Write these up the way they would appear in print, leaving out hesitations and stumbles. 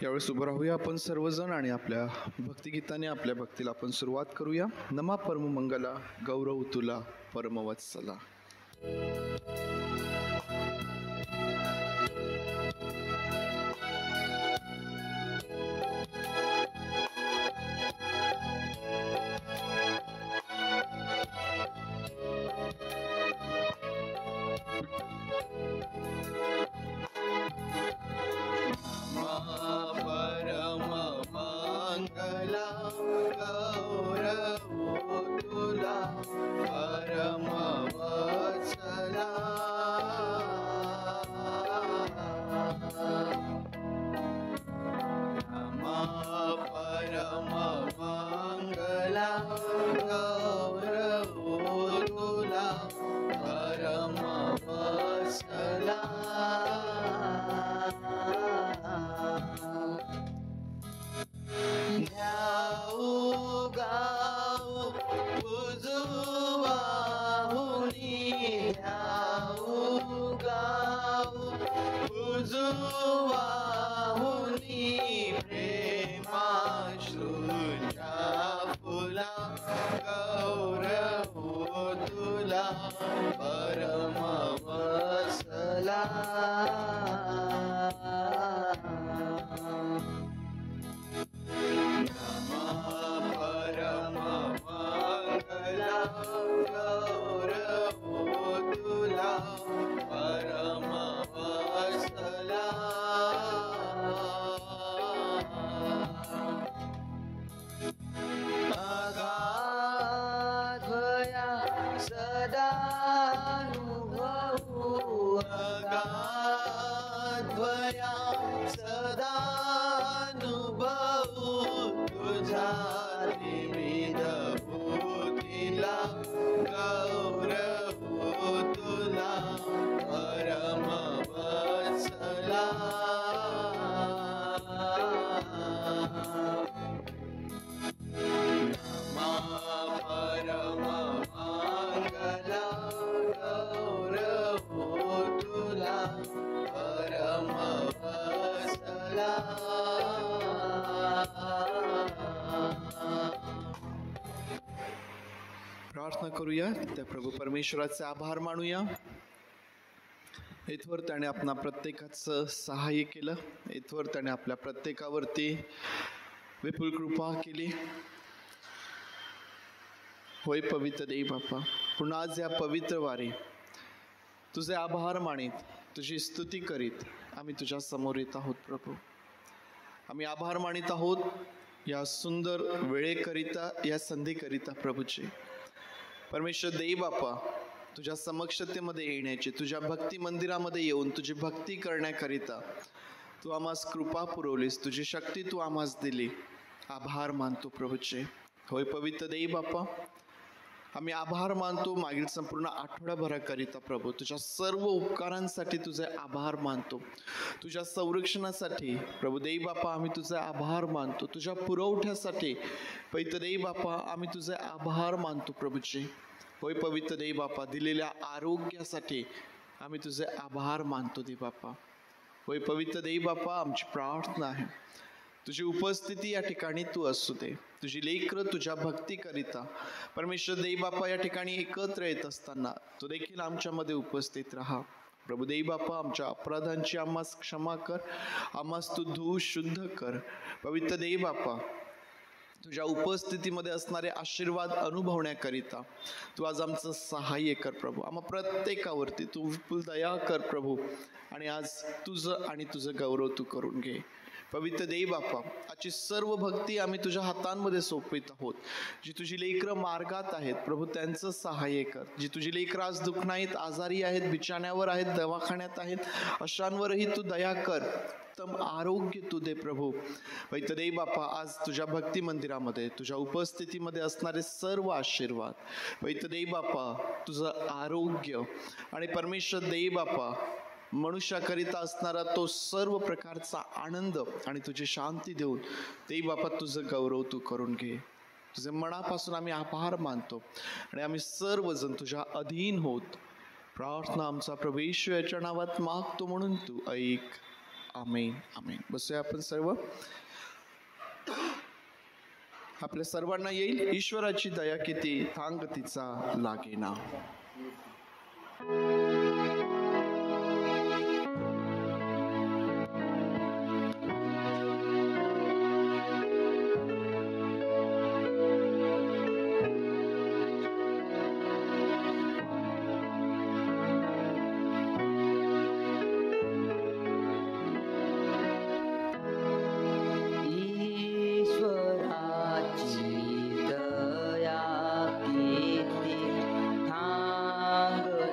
यावेळेस उभं राहूया आपण सर्वजण आणि आपल्या भक्तिगीताने आपल्या भक्तीला आपण सुरुवात करूया. नमा परम मंगला गौरव तुला परमवत्सला. प्रार्थना करूया. त्या प्रभू परमेश्वराचे आभार मानूया. इथवर त्याने आपणा प्रत्येकाचं सहाय्य केलं. इथवर त्याने आपल्या प्रत्येकावरती विपुल कृपा केली. होय पवित्र देव बाप्पा, पुन्हा आज या पवित्र वारी तुझे आभार मानित, तुझी स्तुती करीत आम्ही तुझ्या समोर येत आहोत. प्रभू, आम्ही आभार मानित आहोत या सुंदर वेळेकरिता, या संधीकरिता. प्रभूचे परमेश्वर देव बाप्पा, तुझ्या समक्षतेमध्ये येण्याची, तुझ्या भक्ती मंदिरामध्ये येऊन तुझी भक्ती करण्याकरिता तू आम्हास कृपा पुरवलीस, तुझी शक्ती तू आम्हास दिली. आभार मानतो प्रभूचे. होय पवित्र देव बाप्पा, आम्ही आभार मानतो मागील संपूर्ण आठवड्याभराकरिता. प्रभू, तुझ्या सर्व उपकारांसाठी तुझे आभार मानतो. तुझ्या संरक्षणासाठी प्रभू देव बाप्पा आम्ही तुझे आभार मानतो. तुझ्या पुरवठ्यासाठी पवित्र देव बाप्पा आम्ही तुझे आभार मानतो. प्रभूचे होय पवित्र देव बाप्पा, दिलेल्या आरोग्यासाठी आम्ही तुझे आभार मानतो. देव बाप्पा, होय पवित्र देव बाप्पा, आमची प्रार्थना आहे तुझी उपस्थिती या ठिकाणी तू असू दे. तुझी लेकरं तुझ्या भक्तीकरिता परमेश्वर देव बाप्पा या ठिकाणी एकत्र येत असताना तू देखील आमच्यामध्ये उपस्थित राहा. प्रभू देव बाप्पा, आमच्या अपराधांची आम्हास क्षमा कर, आम्हास तू धू शुद्ध कर. पवित्र देव बाप्पा, तुझ्या उपस्थितीमध्ये असणारे आशीर्वाद अनुभवण्याकरिता तू आज आमचं सहाय्य कर. प्रभू, आम्हा प्रत्येकावरती तू विपुल दया कर प्रभू, आणि आज तुझं आणि तुझं गौरव तू करून घे. पवित्र देव बाप्पा, आजची सर्व भक्ती आम्ही तुझ्या हातांमध्ये सोपवित आहोत. जी तुझी लेकरं मार्गात आहेत प्रभू, त्यांचं सहाय्य कर. जी तुझी लेकरं आज दुखणाईत, आजारी आहेत, बिछाण्यावर आहेत, दवाखान्यात आहेत, अशांवरही तू दया कर. उत्तम आरोग्य तू दे प्रभू. पवित्र देव बाप्पा, आज तुझ्या भक्ती मंदिरामध्ये तुझ्या उपस्थितीमध्ये असणारे सर्व आशीर्वाद, पवित्र देव बाप्पा तुझं आरोग्य आणि परमेश्वर देव बाप्पा मनुष्याकरिता असणारा तो सर्व प्रकारचा आनंद आणि तुझी शांती देऊन देव बाप्पा तुझं गौरव तू करून घे. तुझे मनापासून आम्ही आभार मानतो आणि आम्ही सर्वजण तुझ्या अधीन होत प्रार्थना आमचा प्रभू येशू याच्या नावात मागतो म्हणून तू ऐक. आमेन आमेन. बसूया आपण सर्व. आपल्या सर्वांना येईल ईश्वराची दया किती थांग तिचा लागेना. ईश्वराची दया किती थांगतीचा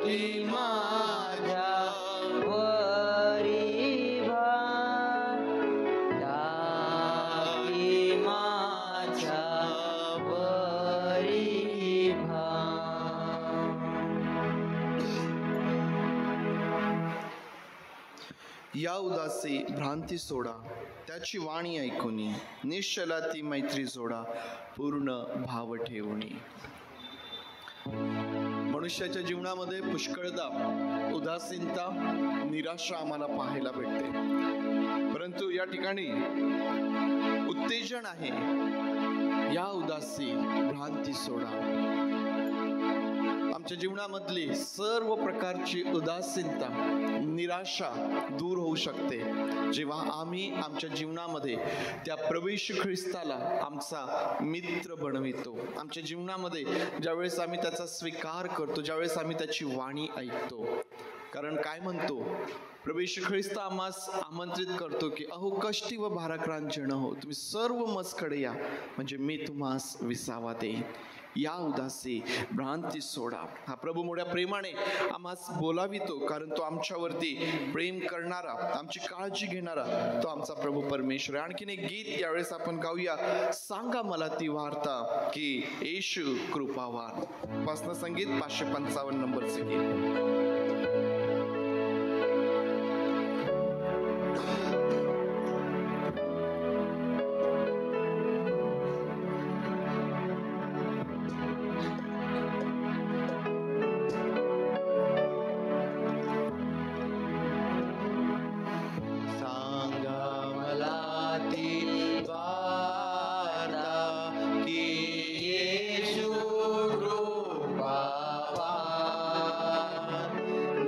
की माझ्या वरी भार टाकी माझ्या वरी भार. या उदासी भ्रांती सोडा, त्याची वाणी ऐकुनी, निश्चला ती मैत्री जोडा, पूर्ण भाव ठेवणी. मनुष्याच्या जीवनामध्ये पुष्कळदा उदासीनता, निराशा आम्हाला पाहायला भेटते. परंतु या ठिकाणी उत्तेजन आहे, या उदासी भ्रांती सोडा. आमच्या जीवनामधली सर्व प्रकारची उदासीनता, निराशा दूर होऊ शकते जेव्हा आम्ही आमच्या जीवनामध्ये त्या प्रभू येशू ख्रिस्ताला आमचा मित्र बनवितो. आमच्या जीवनामध्ये ज्यावेळेस आम्ही त्याचा स्वीकार करतो, ज्यावेळेस आम्ही त्याची वाणी ऐकतो. कारण काय म्हणतो प्रभू येशू ख्रिस्त आम्हास आमंत्रित करतो की अहो कष्टी व भाराक्रांत जन हो, तुम्ही सर्व मजकडे या, म्हणजे मी तुम्हास विसावा देईन. या उदासी भ्रांती सोडा. हा प्रभू मोठ्या प्रेमाने आम्हास बोलावितो, कारण तो आमच्यावरती प्रेम करणारा, आमची काळजी घेणारा तो आमचा प्रभू परमेश्वर आहे. आणखीन एक गीत यावेळेस आपण गाऊया, सांगा मला ती वार्ता की येशू कृपावान. पासनं संगीत 555 नंबरचे गीत.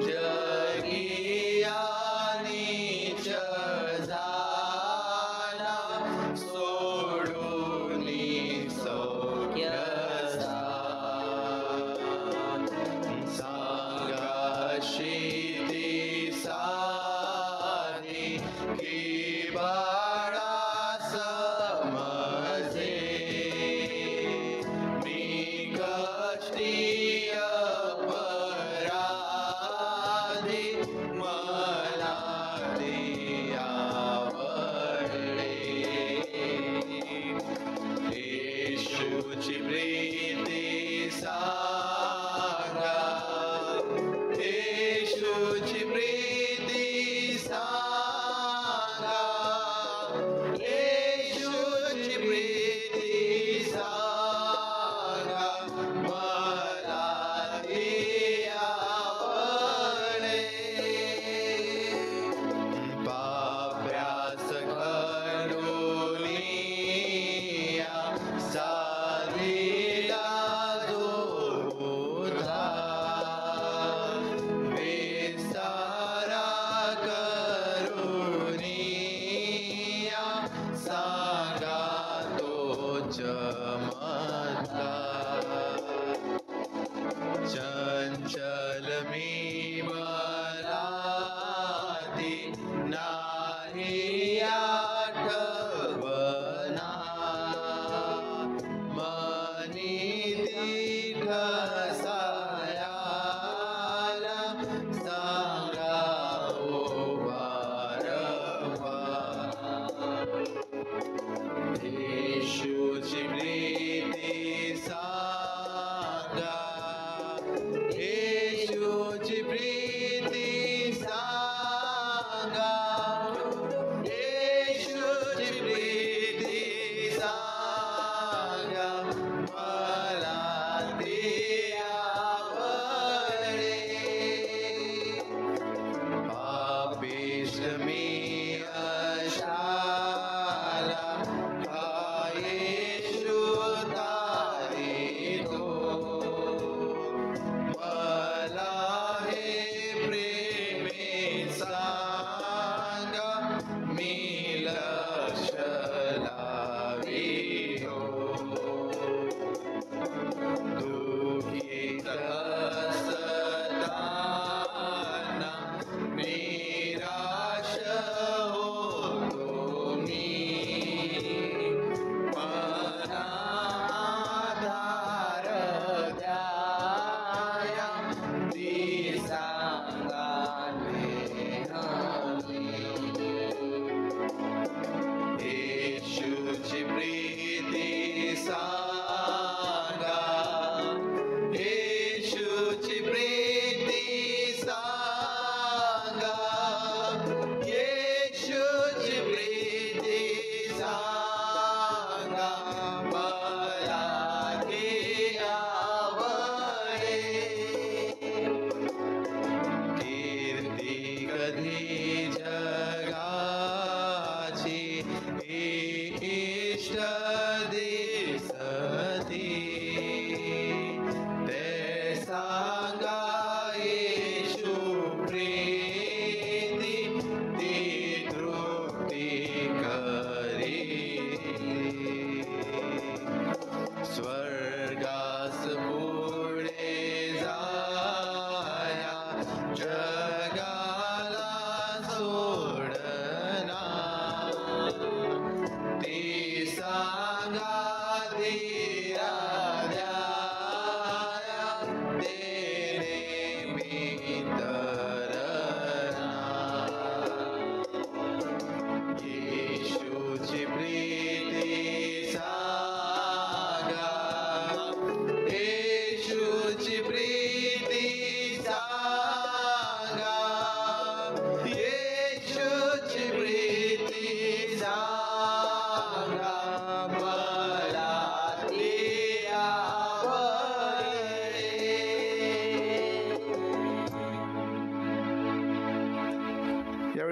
Yeah.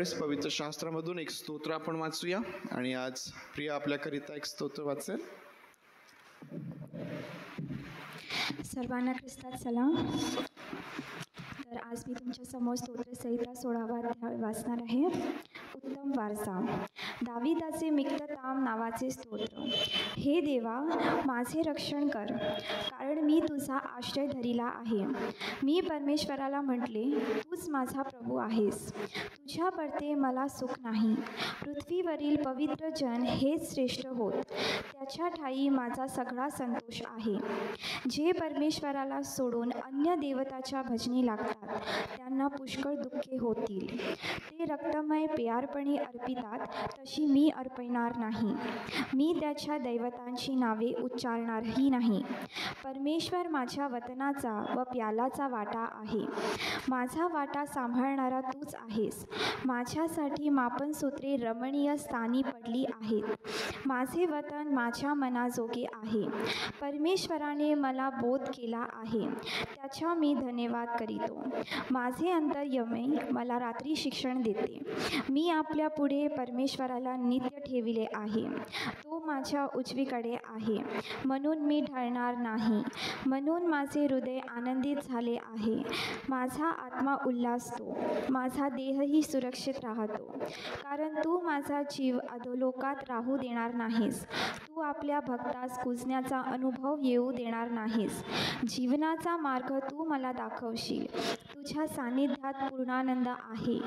त्यावेळेस पवित्र शास्त्रामधून एक स्तोत्र आपण वाचूया आणि आज प्रिया आपल्याकरिता एक स्तोत्र वाचेल. सर्वांना ख्रिस्तात सलाम. तर आज मी तुमच्या समोर स्तोत्रसहिता 16वा अध्याय वाचणार आहे. उत्तम वारसा. दाविदाचे मिक्तताम नावाचे स्तोत्र. हे देवा, माझे रक्षण कर, कारण मी तुझा आश्रय धरिला आहे. मी परमेश्वराला म्हटले, तूच माझा प्रभू आहेस. तुझ्या परते मला सुख नाही. पृथ्वीवरील पवित्र जन हेच श्रेष्ठ होत. त्याच्या ठाई माझा सगळा संतोष आहे. जे परमेश्वराला सोडून अन्य देवताच्या भजनी लागतात त्यांना पुष्कळ दुःखे होतील. ते रक्तमय पेयार्पणे अर्पितात, तशी मी अर्पणार नाही. मी त्याच्या दैवतांची नावे उच्चारणारही नाही. परमेश्वर माझ्या वतनाचा व प्यालाचा वाटा आहे. माझा वाटा सांभाळणारा तूच आहेस. माझ्यासाठी मापनसूत्रे रमणीय स्थानी पडली आहेत. माझे वतन माझ्या मनाजोगे आहे. परमेश्वराने मला बोध केला आहे, त्याचा मी धन्यवाद करीतो. माझे अंतर्यमे मला रात्री शिक्षण देते. मी आपल्या पुढे परमेश्वराला नित्य ठेविले आहे. तो माझ्या उजवीकडे आहे, म्हणून मी ढळणार नाही. म्हणून माझे हृदय आनंदित झाले आहे. माझा आत्मा उल्हासतो, माझा देहही सुरक्षित राहतो. कारण तू माझा जीव अधोलोकात राहू देणार नाहीस. तू आपल्या भक्तास कुजण्याचा अनुभव येऊ देणार नाहीस. जीवनाचा मार्ग तू मला दाखवशील. तुझ्या सान्निध्यात पूर्णानंद आहे.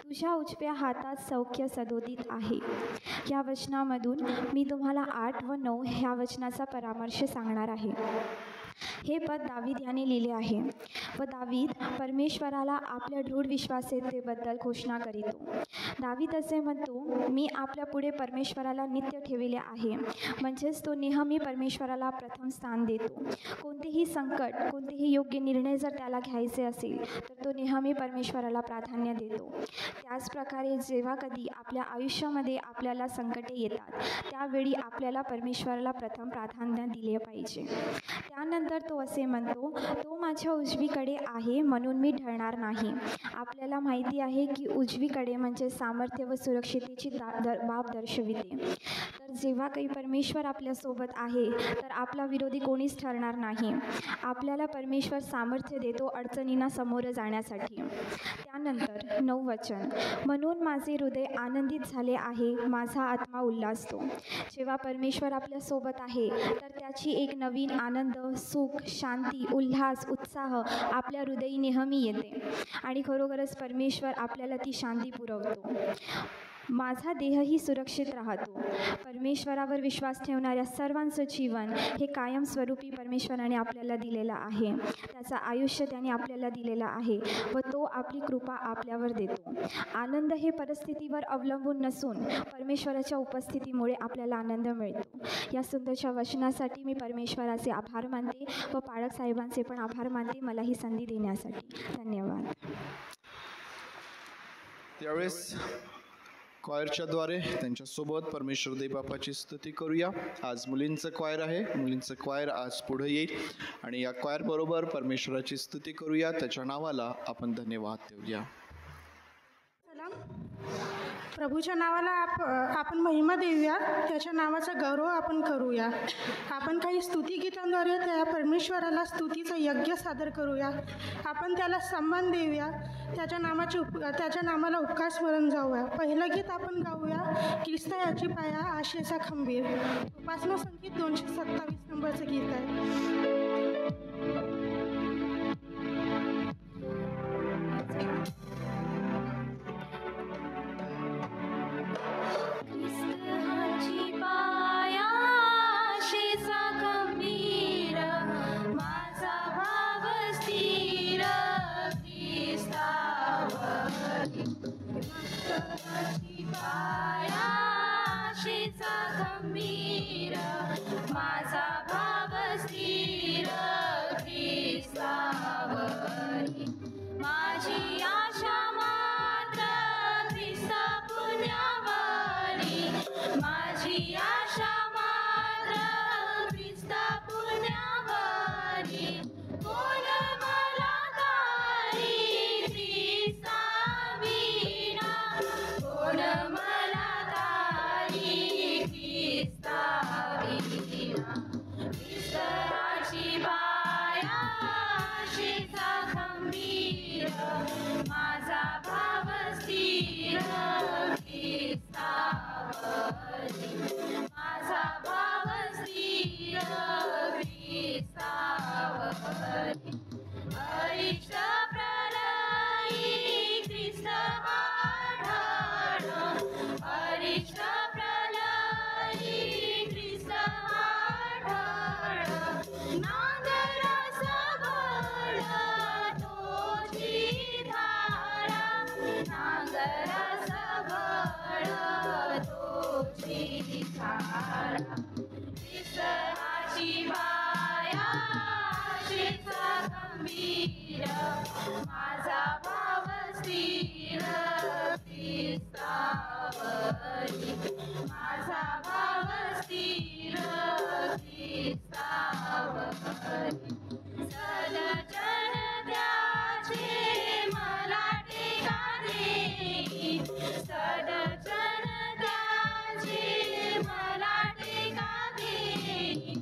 तुझ्या उजव्या हातात सौख्य सदोदित आहे. या वचनामधून मी तुम्हाला 8 व 9 ह्या वचनाचा परामर्श सांगणार आहे. हे पद दावीद याने लिहिले आहे व दावीद परमेश्वराला आपल्या दृढ विश्वास्यतेबद्दल घोषणा करीतो. दावीद असे म्हणतो, मी आपल्या पुढे परमेश्वराला नित्य ठेविले आहे. म्हणजेच तो नेहमी परमेश्वराला प्रथम स्थान देतो. कोणतेही संकट, कोणतेही योग्य निर्णय जर त्याला घ्यायचे असेल तर तो नेहमी परमेश्वराला प्राधान्य देतो. त्याचप्रकारे जेव्हा कधी आपल्या आयुष्यामध्ये आपल्याला संकटे येतात त्यावेळी आपल्याला परमेश्वराला प्रथम प्राधान्य दिले पाहिजे. त्यानंतर तो असे म्हणतो, तो माझ्या उजवीकडे आहे, म्हणून मी ढळणार नाही. आपल्याला माहिती आहे की उजवीकडे म्हणजे सामर्थ्य व सुरक्षितेची बाब दर्शविते. तर जेव्हा काही परमेश्वर आपल्यासोबत आहे तर आपला विरोधी कोणीच ठरणार नाही. आपल्याला परमेश्वर सामर्थ्य देतो अडचणींना सामोरं जाण्यासाठी. त्यानंतर 9 वचन. म्हणून माझे हृदय आनंदित झाले आहे, माझा आत्मा उल्हासतो. जेव्हा परमेश्वर आपल्यासोबत आहे तर त्याची एक नवीन आनंद, सुख, शांती, उल्हास, उत्साह आपल्या हृदयी नेहमी येते आणि खरोखरच परमेश्वर आपल्याला ती शांती पुरवतो. माझा देहही सुरक्षित राहतो. परमेश्वरावर विश्वास ठेवणाऱ्या सर्वांचं जीवन हे कायमस्वरूपी परमेश्वराने आपल्याला दिलेलं आहे. त्याचं आयुष्य त्याने आपल्याला दिलेलं आहे व तो आपली कृपा आपल्यावर देतो. आनंद हे परिस्थितीवर अवलंबून नसून परमेश्वराच्या उपस्थितीमुळे आपल्याला आनंद मिळतो. या सुंदरच्या वचनासाठी मी परमेश्वराचे आभार मानते व पाळक साहेबांचे पण आभार मानते मला ही संधी देण्यासाठी. धन्यवाद. त्यावेळेस क्वायरच्याद्वारे त्यांच्यासोबत परमेश्वर देवबापाची स्तुती करूया. आज मुलींचं क्वायर आहे. मुलींचं क्वायर आज पुढे येईल आणि या क्वायर बरोबर परमेश्वराची स्तुती करूया. त्याच्या नावाला आपण धन्यवाद देऊया. प्रभूच्या नावाला आपण महिमा देऊया. त्याच्या नावाचा गौरव आपण करूया. आपण काही स्तुतिगीतांद्वारे त्या परमेश्वराला स्तुतीचा यज्ञ सादर करूया. आपण त्याला सन्मान देऊया. त्याच्या नामाला उपकार स्मरण जाऊया. पहिलं गीत आपण गाऊया, ख्रिस्तायाची पाया आशेचा खंबीर. उपासना संगीत 227 नंबरचं गीत आहे. माझा भाव स्थिर स्थिर माझा भाव स्थिर ख्रिस्तावरी माझा भाव स्थिर ख्रिस्तावरी सदजन त्याचे मला टेका देई सदजन त्याचे मला टेका देई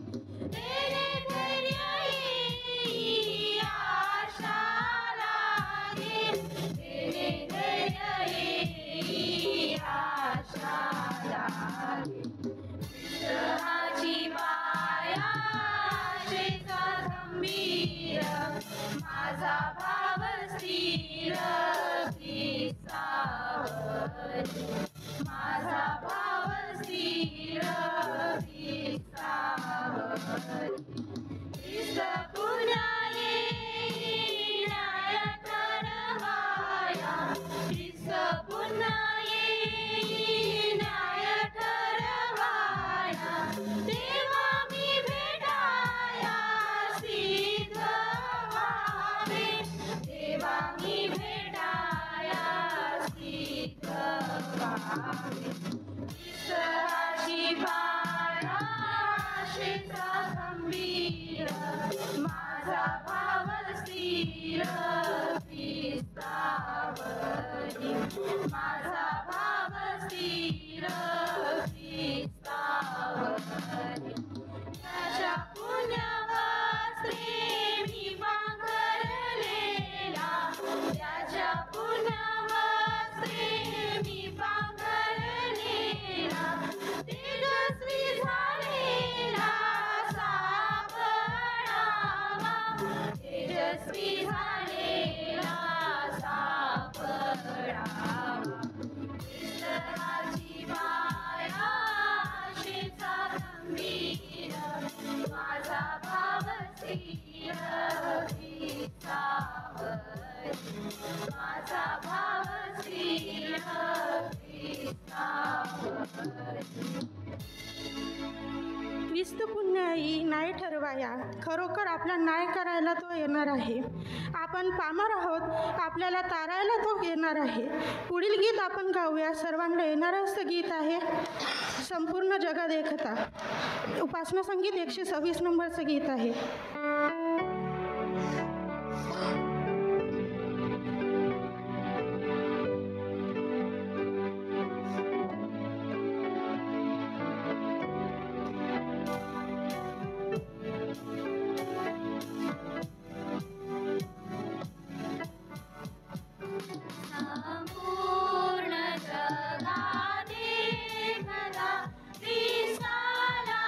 तेरे धैर्य येई आशा लागे तेरे धैर्य येई आशा लागे विश्वाची माया आशेचा गंभीर माझा भाव स्थिर ख्रिस्तावरी माझा भाव स्थिर ख्रिस्तावरी ख्रिस्त पुन्हा येई न्याय ठरवाया ख्रिस्त पुन्हा येई न्याय ठरवाया तेव्हा मी भेटाया सिद्ध व्हावे तेव्हा मी भेटाया सिद्ध व्हावे ख्रिस्ताची माया आशेचा गंभीर माझा भाव स्थिर ख्रिस्तावरी माझा भाव स्थिर ख्रिस्तावरी त्याच्या पुण्यवस्त्रे मी पांघरलेला त्याच्या पुण्यवस्त्रे मी पांघरलेला तेजस्वी झालेला सापडावा तेजस्वी झालेला सापडावा ख्रिस्ताची माया आशेचा गंभीर माझा भाव स्थिर ख्रिस्तावरी माझा भाव स्थिर ख्रिस्तावरी ख्रिस्त पुन्हा येई न्याय ठरवाया खरोखर आपला न्याय करायला तो येणार आहे आपण पामर आहोत आपल्याला तारायला तो येणार आहे पुढील गीत आपण गाऊया सर्वांना येणारच गीत आहे संपूर्ण जगात एकता उपासना संगीत 126 नंबरचं गीत आहे संपूर्ण जगात एकता ख्रिस्ताला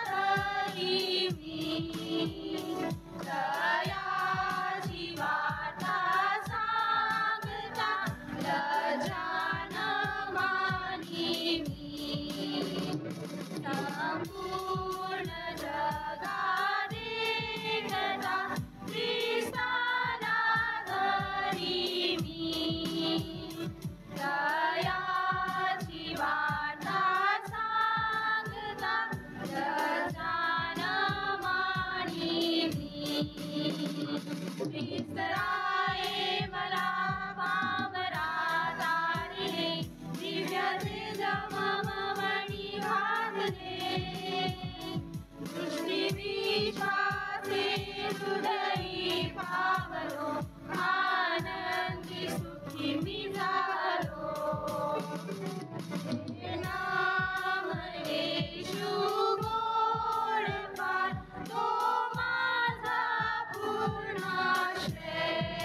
धरी मी दयाची वाटा सांगता लजान मानी मी संपूर्ण जगात एकता ख्रिस्ताला धरी मी दयाची वाटा सांगता लजान मानी मी ख्रिस्तराये मला पावरा तारिले दिव्य तेज मम मणी घातले दृष्टी विश्वासे हृदयी पावलो आनंदी सुखी मी झालो हे नाम येशू गोड पार तो माझा पूर्ण श्रेय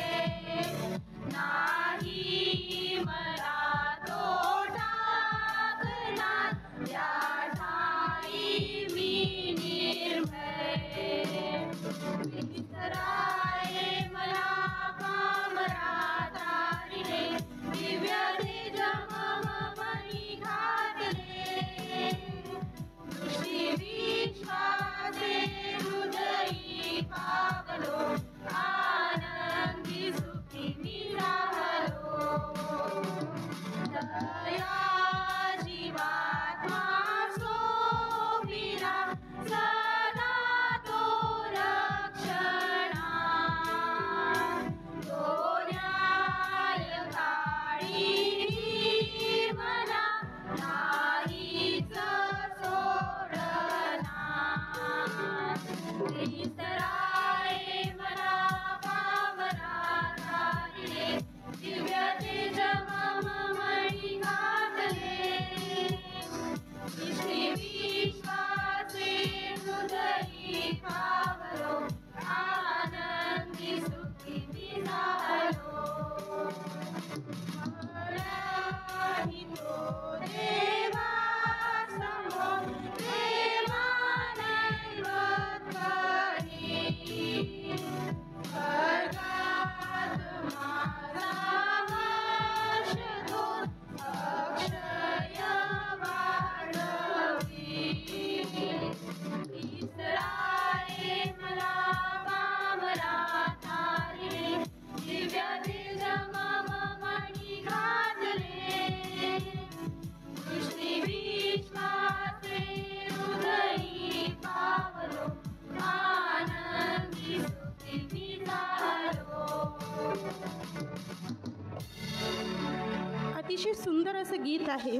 अतिशय सुंदर असं गीत आहे.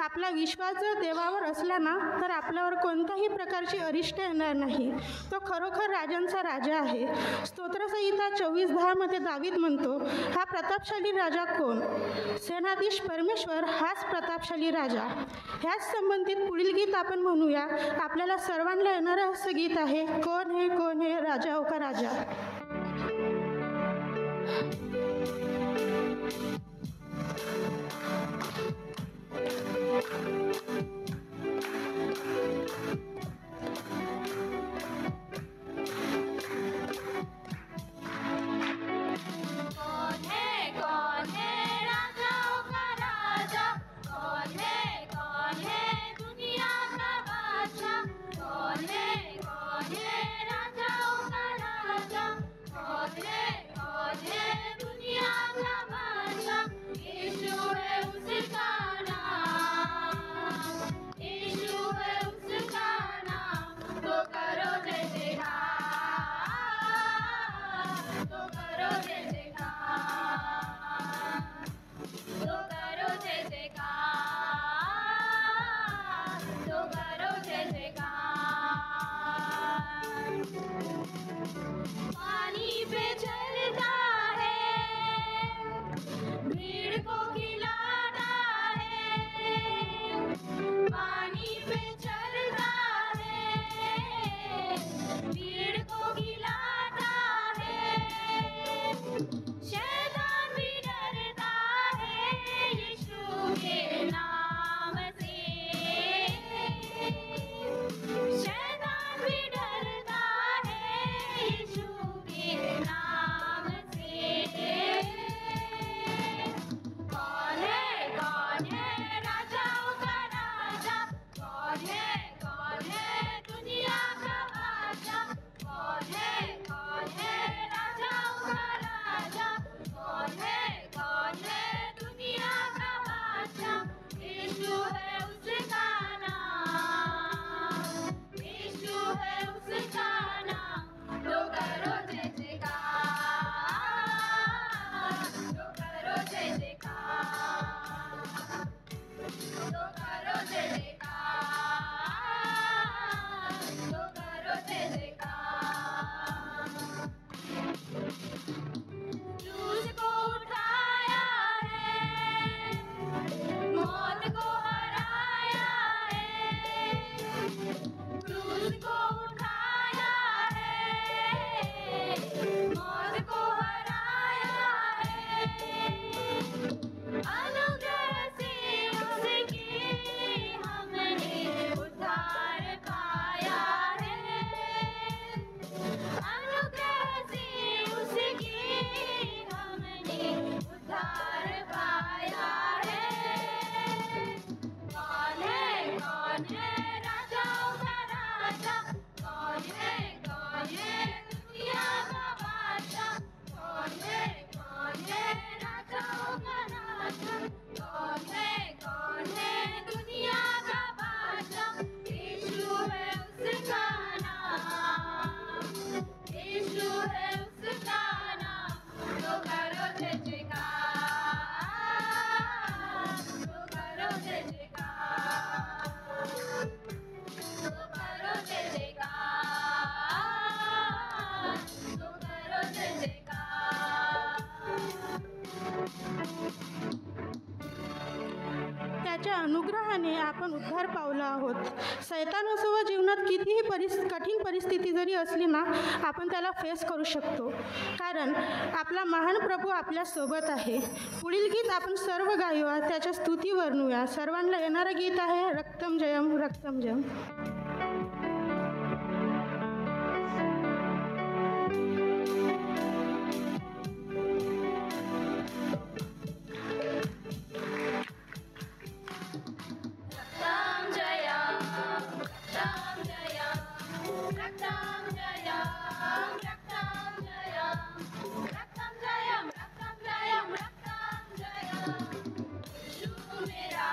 आपला विश्वास जर देवावर असला ना तर आपल्यावर कोणत्याही प्रकारची अरिष्ट येणार नाही. तो खरोखर राजांचा राजा आहे. स्तोत्रसंहिता 24:10 मध्ये दावीद म्हणतो, हा प्रतापशाली राजा कोण? सेनाधीश परमेश्वर हाच प्रतापशाली राजा. ह्याच संबंधित पुढील गीत आपण म्हणूया. आपल्याला सर्वांना येणारं असं गीत आहे, कोण हे राजा हो का राजा. कौन है राजाओं का राजा, कौन है दुनिया का बादशाह, कौन है राजाओं का राजा, कौन है दुनिया का बादशाह. यीशु है उसका नाम, यीशु है उसका नाम. तो करो जय जयकार, तो करो जय जयकार, तो करो जय जयकार, तो करो जय जयकार. पानी पे चलता है, भीड़ को खिलाता है. पानी पे चलता है, भीड़ को खिलाता है. शैतान भी डरता है यीशु के नाम से, शैतान भी डरता है यीशु के नाम से. कौन है राजाओं का राजा, कौन है दुनिया का बादशाह, कौन है राजाओं का राजा, कौन है दुनिया का बादशाह. यीशु है उसका नाम, यीशु है उसका नाम. तो करो जय जयकार, तो करो जय जयकार, तो करो जय जयकार, तो करो जय जयकार. क्रूस को उठाया है, मौत को हराया है. क्रूस को उठाया है, मौत को हराया है. अनुग्रह से उसके हमने उद्धार पाया है. अनुग्रह से उसके हमने उद्धार पाया है. कौन है राजाओं का राजा, कौन है दुनिया का बादशाह, कौन है राजाओं का राजा, कौन है दुनिया का बादशाह. यीशु है उसका नाम, यीशु है उसका नाम. तो करो जय जयकार, तो करो जय जयकार, तो करो जय जयकार, तो करो जय जयकार. त्याच्या अनुग्रहाने आपण उद्धार पावला आहोत. सैतानासोबत जीवनात कितीही कठीण परिस्थिती जरी असली ना आपण त्याला फेस करू शकतो, कारण आपला महान प्रभू आपल्यासोबत आहे. पुढील गीत आपण सर्व गायूया, त्याच्या स्तुती वर्णूया. सर्वांना येणारं गीत आहे रक्तम जयम रक्तम जयम. रक्तम जयम, रक्तम जयम, रक्तम जयम, रक्तम जयम, रक्तम जयम, रक्तम जयम, रक्तम जयम. यीशु मेरा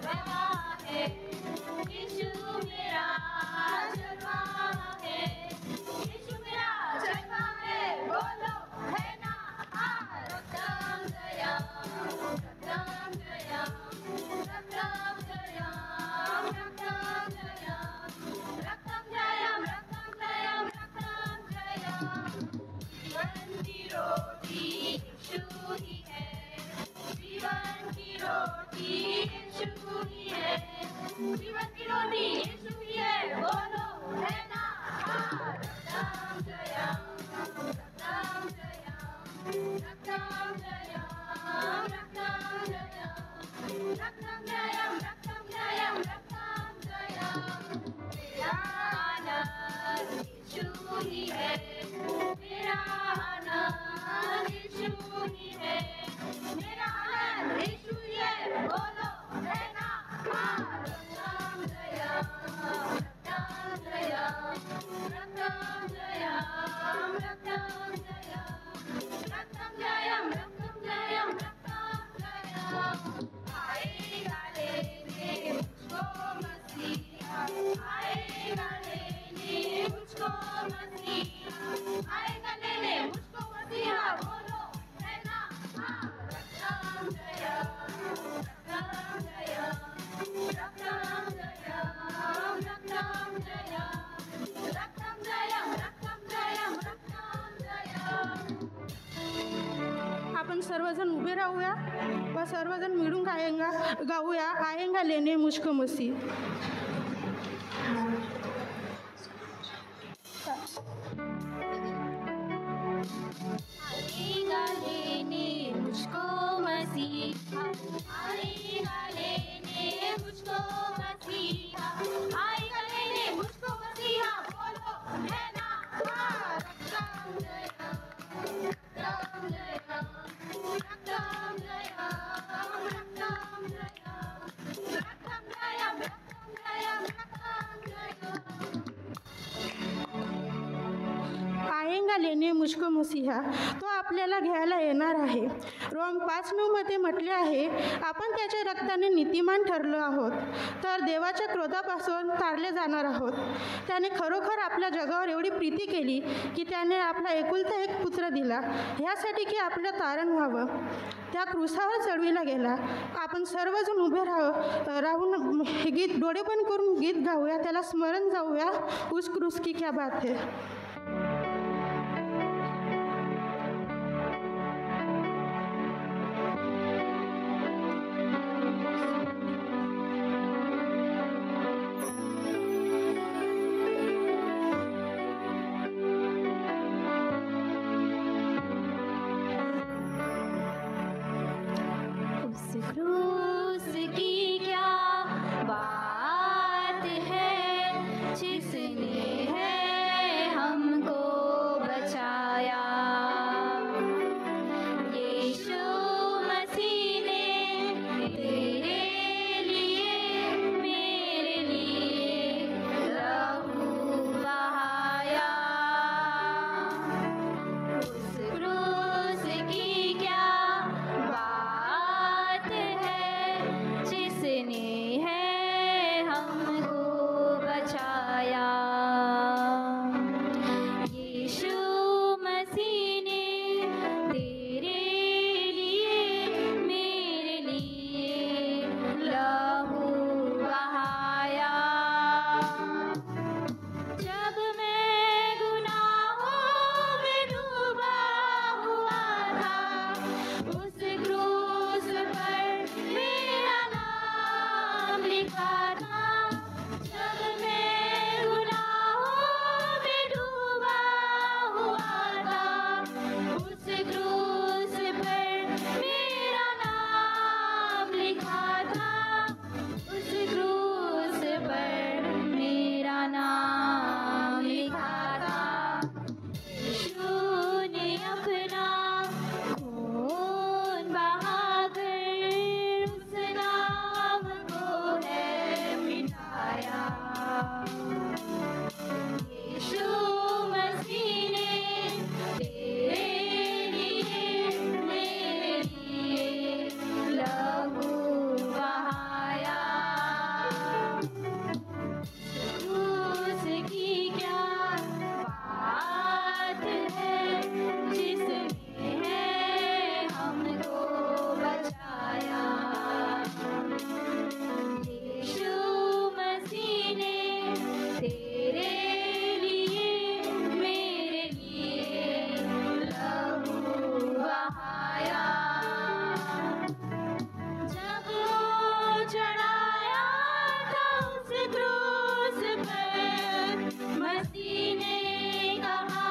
सर्वस्व है, यीशु आपण सर्वजण उभे राहूया व सर्वजण मिळून गाऊया आएंगा लेने मुझको मसीह. आएगा लेने मुझको मसीहा, आएगा लेने मुझको मसीहा, आएगा लेने मुझको मसीहा. बोलो है ना रक्तम जयम, रक्तम जयम, रक्तम जयम, रक्तम जयम, रक्तम जयम, रक्तम जयम, रक्तम जयम. आएंगा लेने मुझको मसीहा, तो आपल्याला घ्यायला येणार आहे. रोम 5:9 मध्ये म्हटले आहे, आपण त्याच्या रक्ताने नीतिमान ठरलो आहोत, तर देवाच्या क्रोधापासून तारले जाणार आहोत. त्याने खरोखर आपल्या जगावर एवढी प्रीती केली की त्याने आपला एकुलता एक पुत्र दिला, ह्यासाठी की आपलं तारण व्हावं. त्या क्रूसावर चढविला गेला. आपण सर्वजण उभे राहून हे गीत डोळे बंद करून गीत गाऊया, त्याला स्मरण जाऊया. उस क्रूस की क्या बात है. उस क्रूस की क्या बात है, जिसने है हमको बचाया. यीशु मसीह ने तेरे लिए मेरे लिए लहू बहाया. उस क्रूस की क्या बात है, जिसने है हमको बचाया. यीशु मसीह ने तेरे लिए मेरे लिए लहू बहाया. जब मैं गुनाहों में डूबा हुआ था, उस क्रूस पर मेरा नाम लिखा था. जब मैं गुनाहों में डूबा हुआ था, उस क्रूस पर मेरा नाम लिखा था. उस क्रूस पर मेरा नाम लिखा था. यीशु ने अपना खून बहाकर उस नाम को है मिटाया. यीशु मसीह ने तेरे लिए मेरे लिए लहू बहाया. क्रूस की क्या बात है, जिसने है हमको बचाया. यीशु मसीह ने तेरे लिए मेरे लिए लहू बहाया. जब वो चढ़ाया था उस क्रूस पर, मसीह ने कहा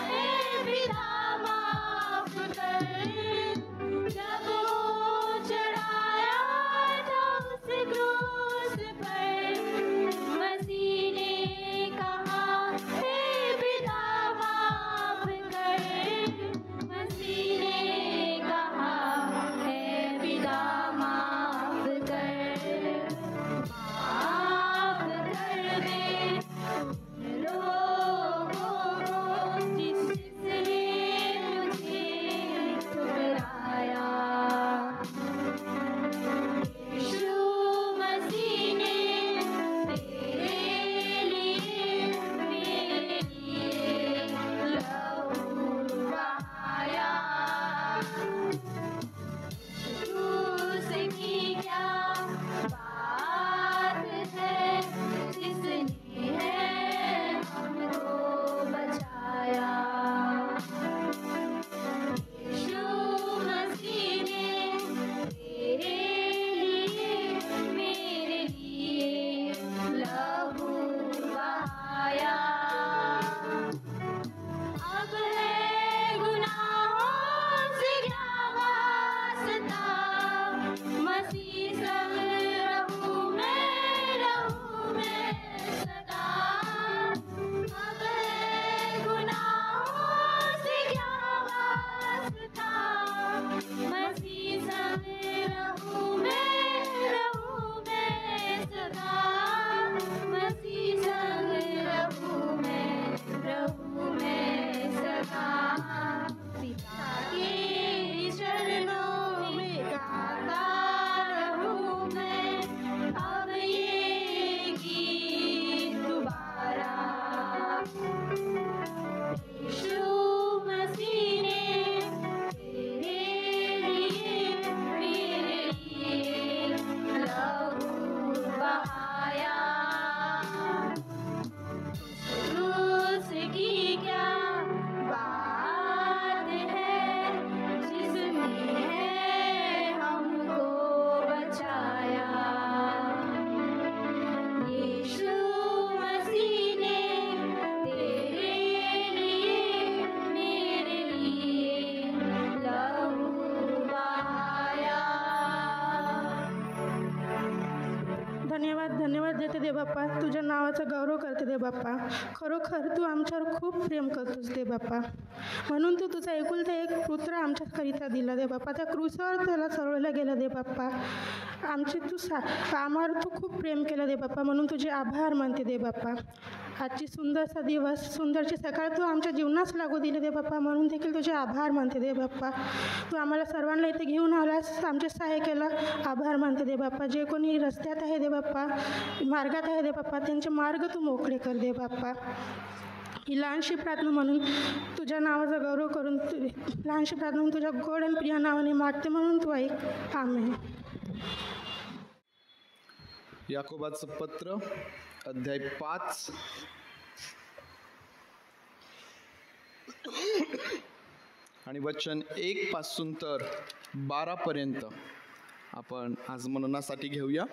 हे पिता माफ कर. जब वो चढ़ाया था उस क्रूस पर, मसीह ने कहा हे पिता माफ कर. मसीह ने कहा हे पिता माफ कर. माफ कर दे उन लोगों को जिसने मुझे ठुकराया. यीशु मसीह ने तेरे लिए मेरे लिए लहू बहाया. क्रूस की क्या बात है, जिसने है हमको बचाया. यीशु दे बाप्पा, तुझ्या नावाचा गौरव करते दे बाप्पा. खरोखर तू आमच्यावर खूप प्रेम करतोस दे बाप्पा. म्हणून तू तुझा एकुलता एक पुत्र आमच्याकरिता दिला दे बाप्पा. त्या क्रूसावर त्याला चढवलं गेलं दे बाप्पा. आम्हावर तू खूप प्रेम केलं दे बाप्पा, म्हणून तुझे आभार मानते दे बाप्पा. आजची सुंदरसा दिवस, सुंदरची सकाळ तू आमच्या जीवनास लागू दिले दे बाप्पा, म्हणून देखील तुझे आभार मानते दे बाप्पा. तू आम्हाला सर्वांना इथे घेऊन आलास, आमचे सहाय्य केलं, आभार मानते दे बाप्पा. जे कोणी रस्त्यात आहे दे बाप्पा, मार्गात आहे दे बाप्पा, त्यांचे मार्ग तू मोकळे कर दे बाप्पा. ही लहानशी प्रार्थना म्हणून तुझ्या नावाचा गौरव करून लहानशी प्रार्थना म्हणून तुझ्या गोड आणि प्रिय नावाने मागते, म्हणून तू ऐक. आमेन. याकोबाचं पत्र अध्याय 5 आणि वचन 1 पासून तर 12 पर्यंत आपण आज मननासाठी घेऊया.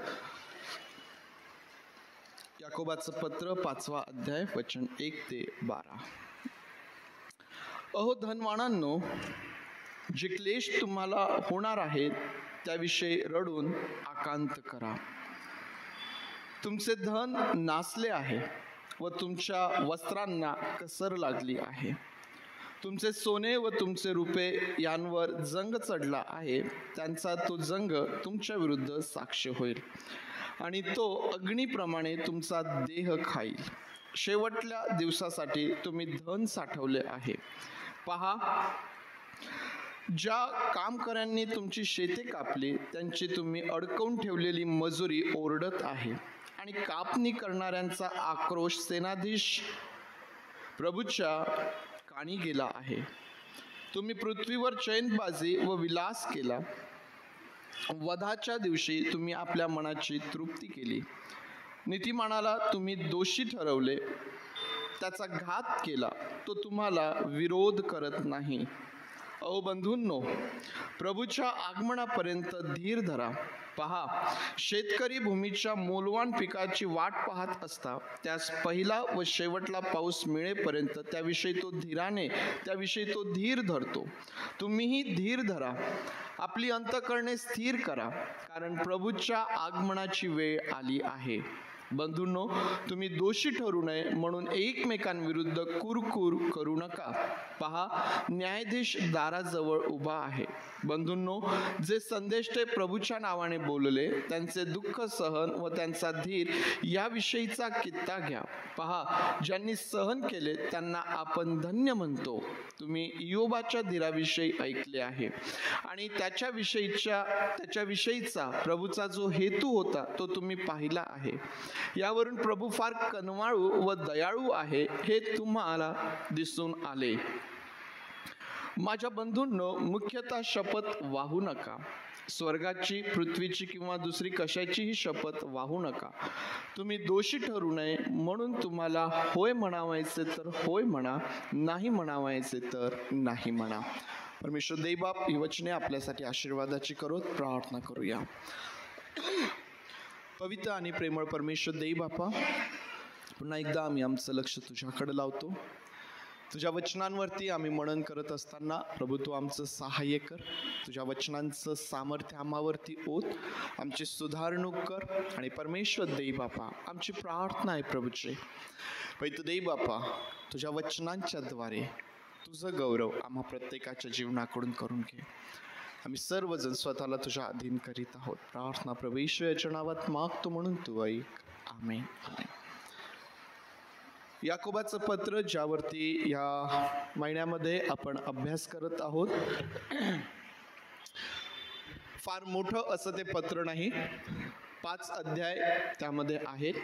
याकोबाचं पत्र 5वा अध्याय वचन 1 ते 12. अहो धनवानांनो, जे क्लेश तुम्हाला होणार आहेत त्याविषयी रडून आकांत करा. तुमचे धन नासले आहे व तुमच्या वस्त्रांना कसर लागली आहे. तुमचे सोने व तुमचे रुपे यांवर जंग चढला आहे. त्यांचा तो जंग तुमच्या विरुद्ध साक्ष होईल आणि तो अग्नीप्रमाणे तुमचा देह खाईल. शेवटल्या दिवसासाठी तुम्ही धन साठवले आहे. पहा, ज्या कामकऱ्यांनी तुमची शेते कापली त्यांची तुम्ही अडकवून ठेवलेली मजुरी ओरडत आहे आणि कापणी करणाऱ्यांचा आक्रोश सेनाधीश प्रभूच्या कानी गेला आहे. तुम्ही पृथ्वीवर चैनबाजी व विलास केला. वधाच्या दिवशी तुम्ही आपल्या मनाची तृप्ती केली. नीतिमानाला तुम्ही दोषी ठरवले, त्याचा घात केला, तो तुम्हाला विरोध करत नाही. अहो बंधूंनो, प्रभूच्या आगमनापर्यंत धीर धरा. पहा, शेतकरी भूमीच्या मौल्यवान पिकाची वाट पाहत असता त्यास पहिला व शेवटला पाऊस मिळेपर्यंत त्याविषयी तो धीर धरतो. तुम्हीही धीर धरा, आपली अंतःकरणे स्थिर करा, कारण प्रभूच्या आगमनाची वेळ आली आहे. बंधूंनो, तुम्ही दोषी ठरू नये म्हणून एकमेकांविरुद्ध कुरकुर करू नका. पहा, न्यायाधीश दाराजवळ उभा आहे. बंधूंनो, जे संदेष्टे प्रभूच्या नावाने बोलले त्यांचे दुःख सहन व त्यांचा धीर याविषयीचा कित्ता घ्या. पहा, ज्यांनी सहन केले त्यांना आपण धन्य म्हणतो. तुम्ही इयोबाच्या धीराविषयी ऐकले आहे आणि त्याच्याविषयीचा प्रभूचा जो हेतू होता तो तुम्ही पाहिला आहे. यावरून प्रभू फार कनवाळू व दयाळू आहे हे तुम्हाला दिसून आले. माझ्या बंधूंनो, मुख्यतः शपथ वाहू नका. स्वर्गाची, पृथ्वीची किंवा दुसरी कशाचीही शपथ वाहू नका. तुम्ही दोषी ठरू नये म्हणून तुम्हाला होय म्हणावायचे तर होय म्हणा, नाही म्हणावायचे तर नाही म्हणा. परमेश्वर देवबाप ही वचने आपल्यासाठी आशीर्वादाची करोत. प्रार्थना करूया. पवित्र आणि प्रेमळ परमेश्वर देवबापा, पुन्हा एकदा आम्ही आमचं लक्ष तुझ्याकडे लावतो. तुझ्या वचनांवरती आम्ही मनन करत असताना प्रभू तू आमचं सहाय्य कर. तुझ्या वचनांचं सामर्थ्य आम्हावरती ओत. आमची सुधारणूक कर. आणि परमेश्वर देवबापा, आमची प्रार्थना आहे प्रभूचे, पवित्र देवबापा, तुझ्या वचनांच्याद्वारे तुझं गौरव आम्हा प्रत्येकाच्या जीवनाकडून करून घे. आम्ही सर्वजण स्वतःला तुझ्या अधीन करीत आहोत. प्रार्थना प्रभू येशूच्या नावात मागतो म्हणून तू ऐक. आमेन. याकोबाचं पत्र, ज्यावरती या महिन्यामध्ये आपण अभ्यास करत आहोत, फार मोठं असं ते पत्र नाही. 5 अध्याय त्यामध्ये आहेत.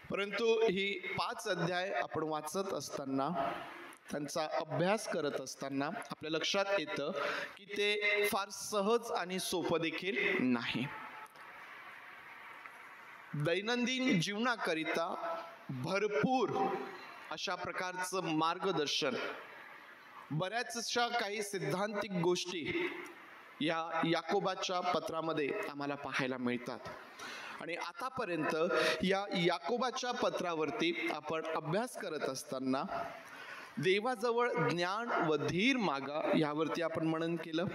परंतु ही 5 अध्याय आपण वाचत असताना, त्यांचा अभ्यास करत असताना आपल्या लक्षात येतं की ते फार सहज आणि सोपं देखील नाही. दैनंदिन जीवनाकरिता भरपूर अशा प्रकारचं मार्गदर्शन, बऱ्याचशा काही सिद्धांतिक गोष्टी या याकोबाच्या पत्रामध्ये आम्हाला पाहायला मिळतात. आणि आतापर्यंत या याकोबाच्या पत्रावरती आपण अभ्यास करत असताना देवाजवळ ज्ञान व धीर मागा, यावरती आपण मनन केलं.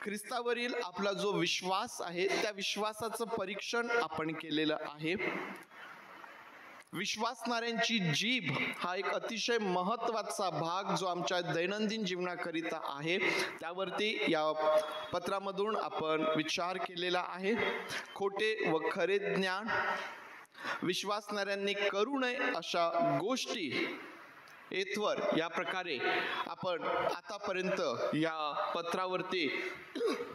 ख्रिस्तावरील आपला जो विश्वास आहे त्या विश्वासाचं परीक्षण आपण केलेलं आहे. विश्वासणाऱ्यांची जीभ हा एक अतिशय महत्त्वाचा भाग जो आमच्या दैनंदिन जीवनाकरिता आहे, त्यावरती या पत्रामधून आपण विचार केलेला आहे. खोटे व खरे ज्ञान, विश्वासणाऱ्यांनी करू नये अशा गोष्टी येथवर, या प्रकारे आपण आतापर्यंत या पत्रावरती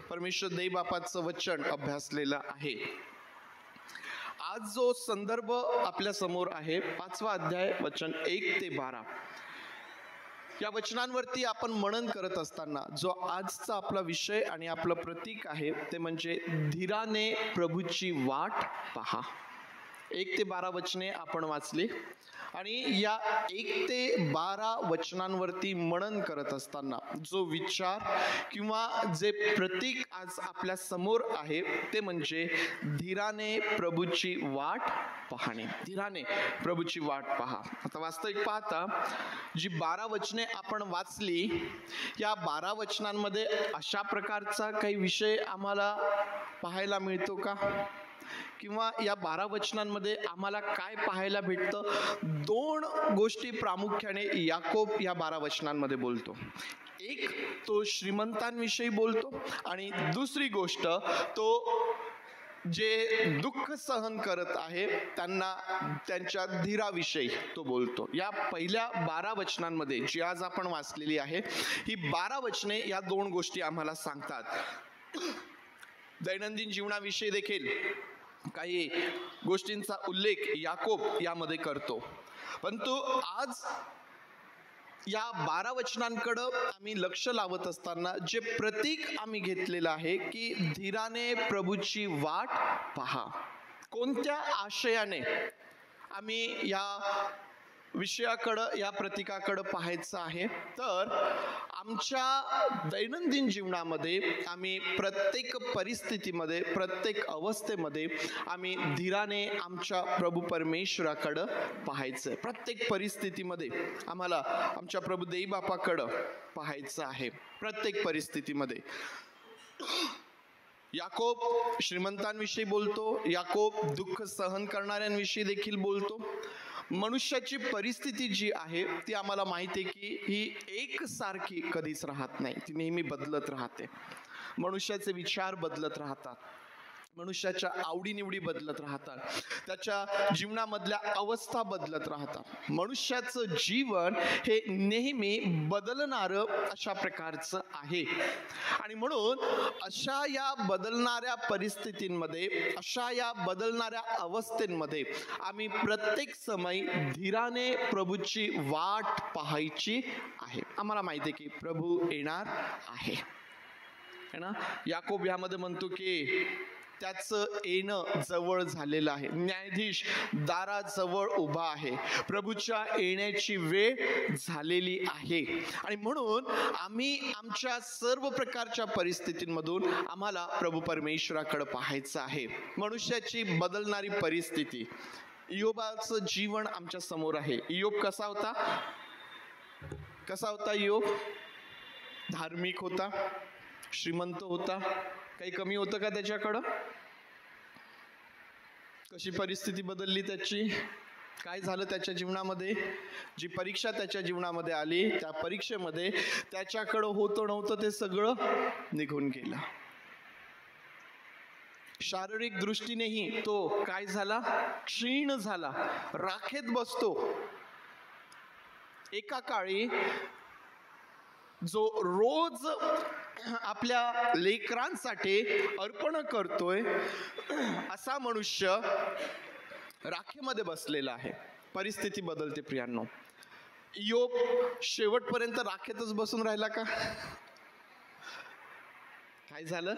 परमेश्वर देवबापाचं वचन अभ्यासलेलं आहे. आज जो संदर्भ आपल्या समोर आहे 5वा अध्याय वचन 1 ते 12, या वचनांवरती आपण मनन करत असताना जो आजचा आपला विषय आणि आपलं प्रतीक आहे ते म्हणजे धीराने प्रभूची वाट पहा. 1 ते 12 वचने आपण वाचली आणि या 1 ते 12 वचनांवरती मनन करत असताना जो विचार किंवा जे प्रतीक आज आपल्या समोर आहे ते म्हणजे धीराने प्रभूची वाट पाहणे. धीराने प्रभूची वाट पहा. आता वास्तविक पाहता जी 12 वचने आपण वाचली, या 12 वचनांमध्ये अशा प्रकारचा काही विषय आम्हाला पाहायला मिळतो का? किंवा या 12 वचनांमध्ये आम्हाला काय पाहायला भेटतं? 2 गोष्टी प्रामुख्याने याकोब या 12 वचनांमध्ये बोलतो. एक, तो श्रीमंतांविषयी बोलतो आणि दुसरी गोष्ट, तो जे दुःख सहन करत आहे त्यांना त्यांच्या धीराविषयी तो बोलतो. या पहिल्या 12 वचनांमध्ये जी आज आपण वाचलेली आहे, ही 12 वचने या 2 गोष्टी आम्हाला सांगतात. दैनंदिन जीवनाविषयी देखील काही गोष्टींचा उल्लेख याकोब यामध्ये करतो. परंतु आज या 12 वचनांकडं आम्ही लक्ष लावत असताना जे प्रतीक आम्ही घेतलेलं आहे की धीराने प्रभूची वाट पहा, कोणत्या आशयाने आम्ही या विषयाकडं, या प्रतीकाकडं पाहायचं आहे? तर आमच्या दैनंदिन जीवनामध्ये आम्ही प्रत्येक परिस्थितीमध्ये, प्रत्येक अवस्थेमध्ये आम्ही धीराने आमच्या प्रभू परमेश्वराकडं पाहायचं. प्रत्येक परिस्थितीमध्ये आम्हाला आमच्या प्रभू देवबापाकडं पाहायचं आहे. प्रत्येक परिस्थितीमध्ये याकोब श्रीमंतांविषयी बोलतो, याकोब दुःख सहन करणाऱ्यांविषयी देखील बोलतो. मनुष्याची परिस्थिती जी आहे ती आम्हाला माहिती आहे की ही एकसारखी कधीच राहत नाही, ती नेहमी बदलत राहते. मनुष्याचे विचार बदलत राहतात, मनुष्याच्या आवडीनिवडी बदलत राहतात, त्याच्या जीवनामधल्या अवस्था बदलत राहतात. मनुष्याचं जीवन हे नेहमी बदलणारं अशा प्रकारचं आहे. आणि म्हणून अशा या बदलणाऱ्या परिस्थितींमध्ये, अशा या बदलणाऱ्या अवस्थेंमध्ये आम्ही प्रत्येक समय धीराने प्रभूची वाट पाहायची आहे. आम्हाला माहिती आहे की प्रभू येणार आहे ना. याकोब यामध्ये म्हणतो की त्याचं येणं जवळ झालेलं आहे, न्यायाधीश दाराजवळ उभा आहे, प्रभूच्या येण्याची वेळ झालेली आहे. आणि म्हणून आम्ही आमच्या सर्व प्रकारच्या परिस्थितींमधून आम्हाला प्रभू परमेश्वराकडे पाहायचं आहे. मनुष्याची बदलणारी परिस्थिती, इयोबाचं जीवन आमच्या समोर आहे. इयोब कसा होता? कसा होता इयोब? धार्मिक होता, श्रीमंत होता, काही कमी होतं का त्याच्याकडं? कशी परिस्थिती बदलली त्याची? काय झालं त्याच्या जीवनामध्ये? जी परीक्षा त्याच्या जीवनामध्ये आली, त्या परीक्षेमध्ये त्याच्याकडं होतं नव्हतं ते सगळं निघून गेलं. शारीरिक दृष्टीनेही तो काय झाला? क्षीण झाला, राखेत बसतो. एका काळी जो रोज आपल्या लेकरांसाठी अर्पण करतोय असा मनुष्य राखेमध्ये बसलेला आहे. परिस्थिती बदलते प्रियांनो. इयोब शेवटपर्यंत राखेतच बसून राहिला का? काय झालं?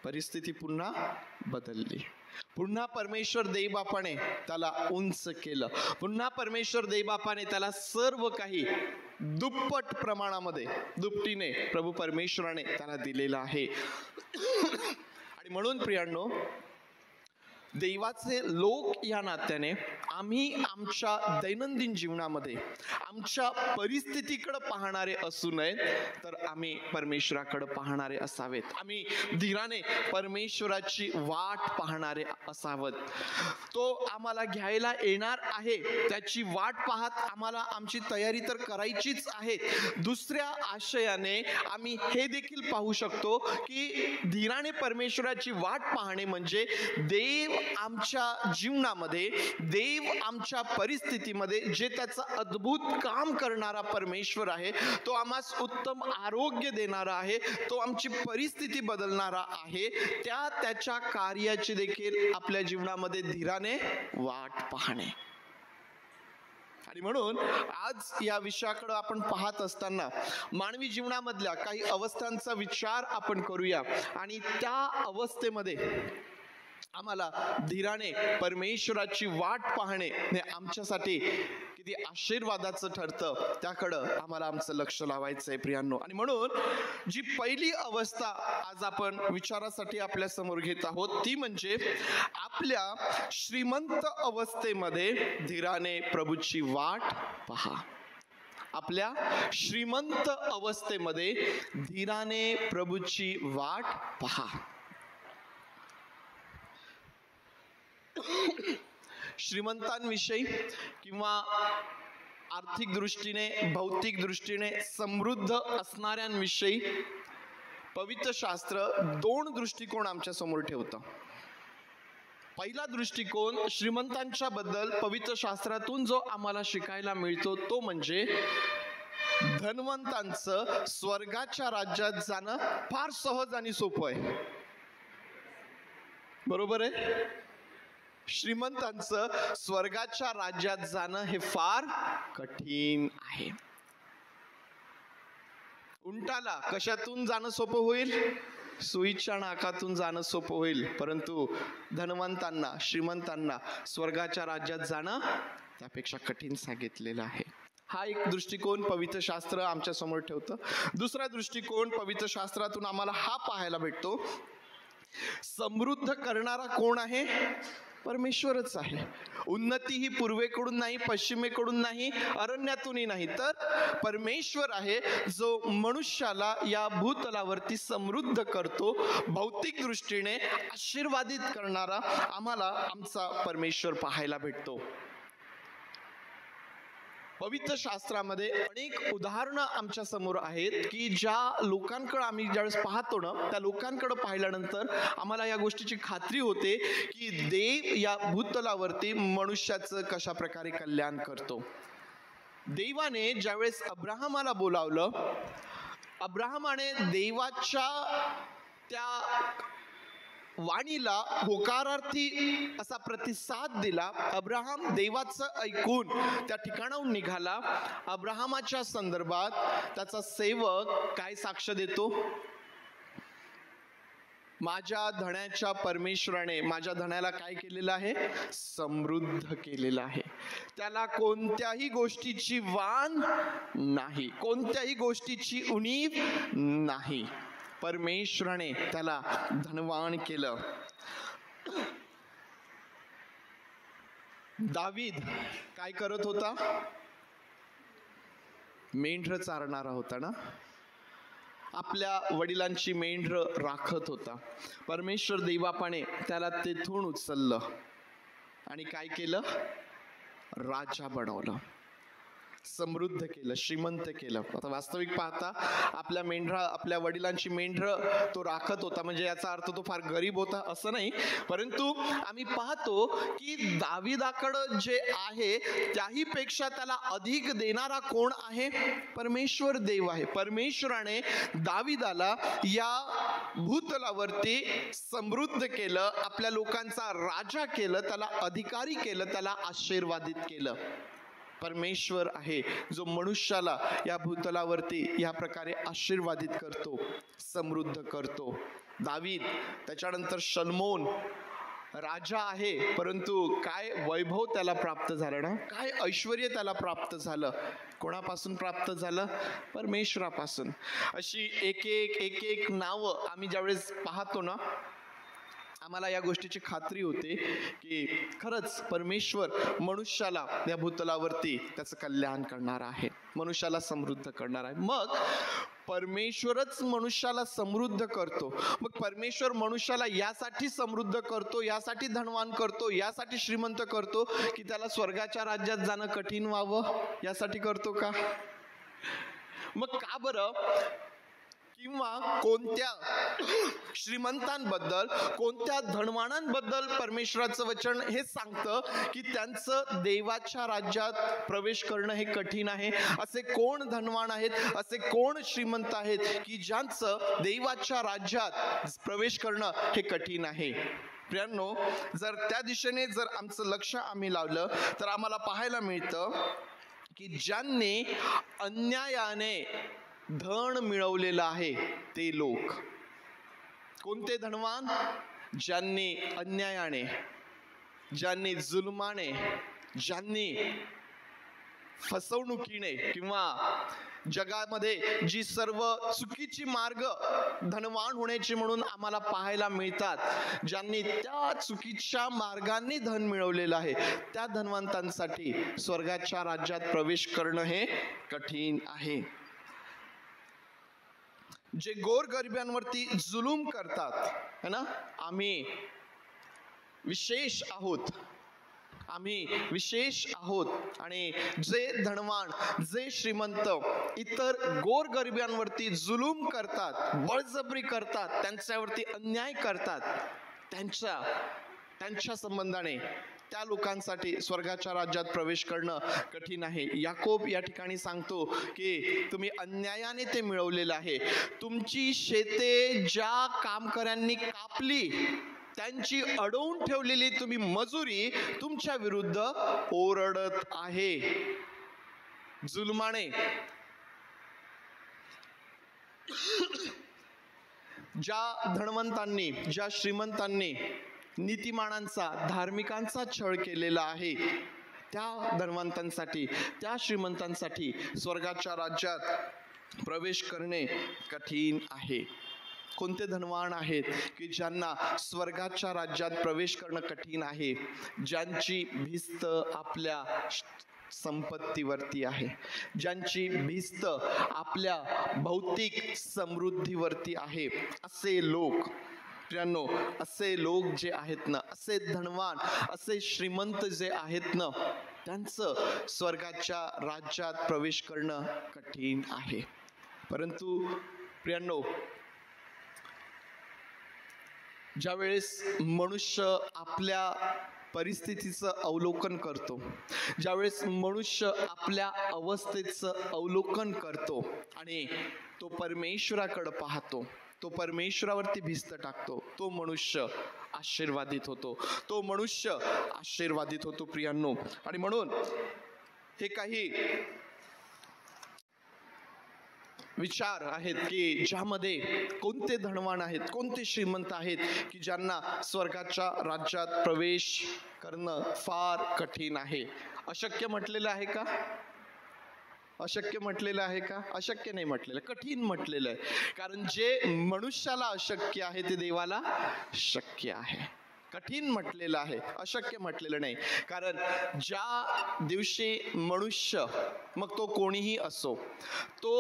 परिस्थिती पुन्हा बदलली. पुन्हा परमेश्वर देवबापाने त्याला उंच केलं. पुन्हा परमेश्वर देवबापाने त्याला सर्व काही दुप्पट प्रमाणामध्ये, दुपटीने प्रभू परमेश्वराने त्याला दिलेलं आहे. आणि म्हणून प्रियांनो, देवाचे लोक या नात्याने आम्ही आमच्या दैनंदिन जीवनामध्ये आमच्या परिस्थितीकडे पाहणारे असू नयेत, तर आम्ही परमेश्वराकडे पाहणारे असावेत. आम्ही धीराने परमेश्वराची वाट पाहणारे असावेत. तो आम्हाला घ्यायला येणार आहे त्याची वाट पाहत आम्हाला आमची तयारी तर करायचीच आहे. दुसऱ्या आशयाने आम्ही हे देखील पाहू शकतो की धीराने परमेश्वराची वाट पाहणे म्हणजे देव आमच्या जीवनामध्ये, देव आमच्या परिस्थितीमध्ये जे त्याचं अद्भुत काम करणारा परमेश्वर आहे, तो आम्हास उत्तम आरोग्य देणारा आहे, तो आमची परिस्थिती बदलणारा आहे, त्याच्या कार्याची देखील आपल्या जीवनामध्ये धीराने वाट पाहणे. आणि म्हणून आज या विषयाकडे आपण पाहत असताना मानवी जीवनामधल्या काही अवस्थांचा विचार आपण करूया आणि त्या अवस्थेमध्ये आम्हाला धीराने परमेश्वराची वाट पाहणे हे आमच्यासाठी किती आशीर्वादाचं ठरतं, त्याकडं आम्हाला आमचं लक्ष लावायचं आहे प्रियांनो. आणि म्हणून जी पहिली अवस्था आज आपण विचारासाठी आपल्या समोर घेत आहोत ती म्हणजे आपल्या श्रीमंत अवस्थेमध्ये धीराने प्रभूची वाट पहा. आपल्या श्रीमंत अवस्थेमध्ये धीराने प्रभूची वाट पहा. श्रीमंतांविषयी किंवा आर्थिक दृष्टीने, भौतिक दृष्टीने समृद्ध असणाऱ्यांविषयी पवित्र शास्त्र दोन दृष्टिकोन आमच्या समोर ठेवतं. पहिला दृष्टिकोन श्रीमंतांच्या बद्दल पवित्र शास्त्रातून जो आम्हाला शिकायला मिळतो तो म्हणजे धनवंतांचं स्वर्गाच्या राज्यात जाणं फार सहज आणि सोपं आहे. बरोबर आहे? श्रीमंतांचं स्वर्गाच्या राज्यात जाणं हे फार कठीण आहे. उंटाला कशातून जाणं सोपं होईल? सुईच्या नाकातून जाणं सोपं होईल, परंतु धनवंतांना, श्रीमंतांना स्वर्गाच्या राज्यात जाणं त्यापेक्षा कठीण सांगितलेलं आहे. हा एक दृष्टिकोन पवित्र शास्त्र आमच्या समोर ठेवतं. दुसरा दृष्टिकोन पवित्र शास्त्रातून आम्हाला हा पाहायला भेटतो, समृद्ध करणारा कोण आहे? परमेश्वरच आहे. उन्नती ही पूर्वेकडून नाही, पश्चिमेकडून नाही, अरण्यातूनही नाही, तर परमेश्वर आहे जो मनुष्याला या भूतलावरती समृद्ध करतो. भौतिक दृष्टीने आशीर्वादित करणारा आम्हाला आमचा परमेश्वर पाहायला भेटतो. पवित्र शास्त्रामध्ये अनेक उदाहरणं आमच्या समोर आहेत की ज्या लोकांकडे आम्ही ज्यावेळेस पाहतो ना, त्या लोकांकडे पाहिल्यानंतर आम्हाला या गोष्टीची खात्री होते की देव या भूतलावरती मनुष्याचं कशा प्रकारे कल्याण करतो. देवाने ज्यावेळेस अब्राहमाला बोलावलं, अब्राहमाने देवाच्या त्या वाणीला होकारार्थी असा प्रतिसाद दिला. अब्राहम देवाचं ऐकून त्या ठिकाणाहून निघाला. अब्राहमाच्या संदर्भात त्याचा सेवक काय साक्ष देतो? माझ्या धण्याच्या परमेश्वराने माझ्या धण्याला काय केलेलं आहे? समृद्ध केलेलं आहे. त्याला कोणत्याही गोष्टीची वाण नाही, कोणत्याही गोष्टीची उणीव नाही. परमेश्वराने त्याला धनवान केलं. दावीद काय करत होता? मेंढर चारणारा होता ना, आपल्या वडिलांची मेंढर राखत होता. परमेश्वर देवापाने त्याला तेथून उचललं आणि काय केलं? राजा बनवलं, समृद्ध केलं, श्रीमंत केलं. आता वास्तविक पाहता आपल्या वडिलांची मेंढर तो राखत होता, म्हणजे याचा अर्थ तो फार गरीब होता असं नाही, परंतु आम्ही पाहतो की दाविदाकडं जे आहे त्याही पेक्षा त्याला अधिक देणारा कोण आहे? परमेश्वर देव आहे. परमेश्वराने दाविदाला या भूतलावरती समृद्ध केलं, आपल्या लोकांचा राजा केलं, त्याला अधिकारी केलं, त्याला आशीर्वादित केलं. परमेश्वर आहे जो मनुष्याला या भूतलावरती या प्रकारे आशीर्वादित करतो, समृद्ध करतो. दावीद, त्याच्यानंतर शल्मोन राजा आहे, परंतु काय वैभव त्याला प्राप्त झालं ना, काय ऐश्वर्य त्याला प्राप्त झालं. कोणापासून प्राप्त झालं? परमेश्वरापासून. अशी एक एक नावं आम्ही ज्यावेळेस पाहतो ना, आम्हाला या गोष्टीची खात्री होते की खरंच परमेश्वर मनुष्याला या भूतलावरती त्याचं कल्याण करणार आहे, मनुष्याला समृद्ध करणार आहे. मग परमेश्वरच मनुष्याला समृद्ध करतो. मग परमेश्वर मनुष्याला यासाठी समृद्ध करतो, यासाठी धनवान करतो, यासाठी श्रीमंत करतो की त्याला स्वर्गाच्या राज्यात जाणं कठीण व्हावं, यासाठी करतो का? मग का बरं? किंवा कोणत्या श्रीमंतांबद्दल, कोणत्या धनवानांबद्दल परमेश्वराचं वचन हे सांगतं की त्यांचं देवाच्या राज्यात प्रवेश करणं हे कठीण आहे? असे कोण धनवान आहेत, असे कोण श्रीमंत आहेत की ज्यांचं देवाच्या राज्यात प्रवेश करणं हे कठीण आहे? प्रियांनो, जर त्या दिशेने जर आमचं लक्ष आम्ही लावलं तर आम्हाला पाहायला मिळतं की ज्यांनी अन्यायाने धन मिळवलेलं आहे ते लोक. कोणते धनवान? ज्यांनी अन्यायाने, ज्यांनी जुलमाने, ज्यांनी फसवणुकीने किंवा जगामध्ये जी सर्व चुकीची मार्ग धनवान होण्याची म्हणून आम्हाला पाहायला मिळतात, ज्यांनी त्या चुकीच्या मार्गांनी धन मिळवलेलं आहे, त्या धनवंतांसाठी स्वर्गाच्या राज्यात प्रवेश करणं हे कठीण आहे. जे गोरगरिबांवरती जुलूम करतात है ना, आम्ही विशेष आहोत, आम्ही विशेष आहोत. आणि जे धनवान, जे श्रीमंत इतर गोरगरिबांवरती जुलूम करतात, बळजबरी करतात, त्यांच्यावरती अन्याय करतात, त्यांच्या संबंधाने त्या लोकांसाठी स्वर्गाच्या राज्यात प्रवेश करणं कठीण आहे. याकोब या ठिकाणी सांगतो की तुम्ही अन्यायाने ते मिळवलेलं आहे. तुमची शेते ज्या कामकऱ्यांनी कापली, त्यांची अडवून ठेवलेली तुम्ही मजुरी तुमच्या विरुद्ध ओरडत आहे जुलमाने. ज्या धनवंतांनी, ज्या श्रीमंतांनी नीतिमानांचा, धार्मिकांचा छळ केलेला आहे, त्या धनवंतांसाठी, त्या श्रीमंतांसाठी स्वर्गाच्या राज्यात प्रवेश करणे कठीण आहे. कोणते धनवान आहेत की ज्यांना स्वर्गाच्या राज्यात प्रवेश करणं कठीण आहे? ज्यांची भिस्त आपल्या संपत्तीवरती आहे, ज्यांची भिस्त आपल्या भौतिक समृद्धीवरती आहे, असे लोक. प्रियांनो, असे लोक जे आहेत ना, असे धनवान, असे श्रीमंत जे आहेत ना, त्यांचं स्वर्गाच्या राज्यात प्रवेश करणं कठीण आहे. परंतु प्रियांनो, ज्यावेळेस मनुष्य आपल्या परिस्थितीचं अवलोकन करतो, ज्यावेळेस मनुष्य आपल्या अवस्थेचं अवलोकन करतो आणि तो परमेश्वराकडे पाहतो, तो परमेश्वरावरती भिस्त टाकतो, तो मनुष्य आशीर्वादित होतो, तो मनुष्य आशीर्वादित होतो प्रियांनो. आणि म्हणून हे काही विचार आहेत की ज्यामध्ये कोणते धनवान आहेत, कोणते श्रीमंत आहेत की ज्यांना स्वर्गाच्या राज्यात प्रवेश करणं फार कठीण आहे. अशक्य म्हटलेलं आहे का? अशक्य म्हटलेलं आहे का? अशक्य नाही म्हटलेलं, कठीण म्हटलेलं आहे. कारण जे मनुष्याला अशक्य आहे ते देवाला शक्य आहे. कठीण म्हटलेलं आहे, अशक्य म्हटलेलं नाही. कारण ज्या दिवशी मनुष्य, मग तो कोणीही असो, तो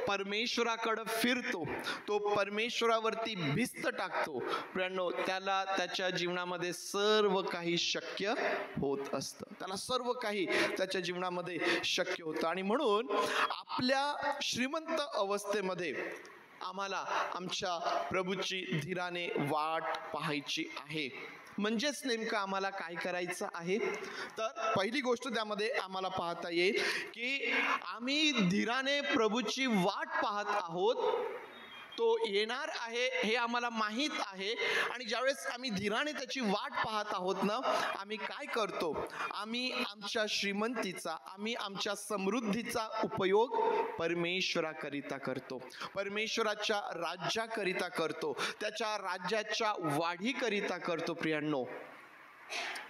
परमेश्वराकडे फिरतो, तो परमेश्वरावरती भिस्त टाकतो, प्रियांनो, त्याला त्याच्या जीवनामध्ये सर्व काही शक्य होत असतं, त्याला सर्व काही त्याच्या जीवनामध्ये शक्य होतं. आणि म्हणून आपल्या श्रीमंत अवस्थेमध्ये आम्हाला आमच्या प्रभूची धीराने वाट पाहायची आहे. म्हणजेच नेमकं आम्हाला काय करायचं आहे? तर पहिली गोष्ट त्यामध्ये आम्हाला पाहता येईल की आम्ही धीराने प्रभूची वाट पाहत आहोत. तो येणार आहे हे आम्हाला माहीत आहे. आणि ज्यावेळेस आम्ही धीराने त्याची वाट पाहत आहोत ना, आम्ही काय करतो? आम्ही आमच्या श्रीमंतीचा, आम्ही आमच्या समृद्धीचा उपयोग परमेश्वराकरिता करतो, परमेश्वराच्या राज्याकरिता करतो, त्याच्या राज्याच्या वाढीकरिता करतो. प्रियांनो,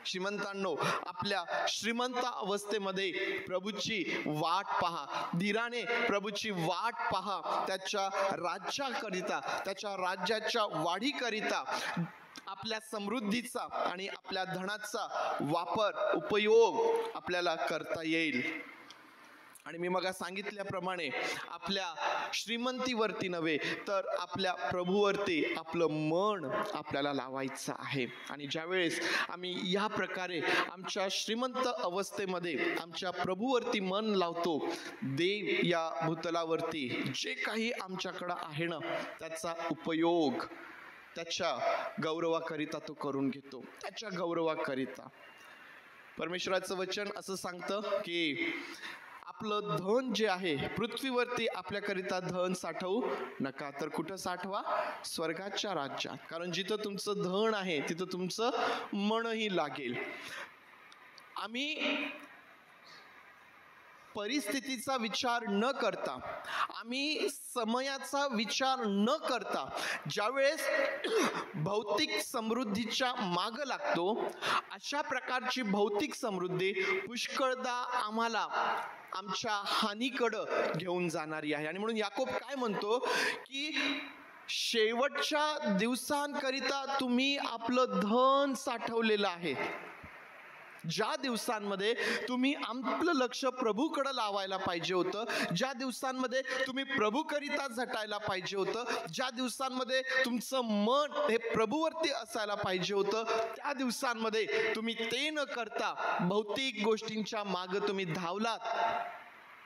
श्रीमंतांनो, आपल्या श्रीमंत अवस्थेमध्ये प्रभूची वाट पहा, धीराने प्रभूची वाट पहा, त्याच्या राज्याकरिता, त्याच्या राज्याच्या वाढीकरिता. आपल्या समृद्धीचा आणि आपल्या धनाचा उपयोग आपल्याला करता येईल. आणि मी मग सांगितल्याप्रमाणे आपल्या श्रीमंतीवरती नव्हे तर आपल्या प्रभूवरती आपलं मन आपल्याला लावायचं आहे. आणि ज्यावेळेस आम्ही या प्रकारे आमच्या श्रीमंत अवस्थेमध्ये आमच्या प्रभूवरती मन लावतो, देव या भूतलावरती जे काही आमच्याकडं आहे ना त्याचा उपयोग त्याच्या गौरवाकरिता तो करून घेतो. त्याच्या गौरवाकरिता परमेश्वराचं वचन असं सांगतं की आपलं धन जे आहे पृथ्वीवरती आपल्याकरिता धन साठवू नका, तर कुठं साठवा? स्वर्गाच्या राज्यात. कारण जिथं तुमचं धन आहे तिथं तुमचं मनही लागेल. आम्ही परिस्थितीचा विचार न करता, आम्ही समयाचा विचार न करता ज्यावेळेस भौतिक समृद्धीच्या माग लागतो, अशा प्रकारची भौतिक समृद्धी पुष्कळदा आम्हाला आमच्या हानीकडं घेऊन जाणारी आहे. आणि म्हणून याकोब काय म्हणतो की शेवटच्या दिवसांकरिता तुम्ही आपलं धन साठवलेलं आहे. ज्या दिवसांमध्ये तुम्ही आपलं लक्ष प्रभूकडे लावायला पाहिजे होतं, ज्या दिवसांमध्ये तुम्ही प्रभूकरिता झटायला पाहिजे होतं, ज्या दिवसांमध्ये तुमचं मन हे प्रभूवरती असायला पाहिजे होतं, त्या दिवसांमध्ये तुम्ही ते न करता भौतिक गोष्टींच्या मागे तुम्ही धावलात.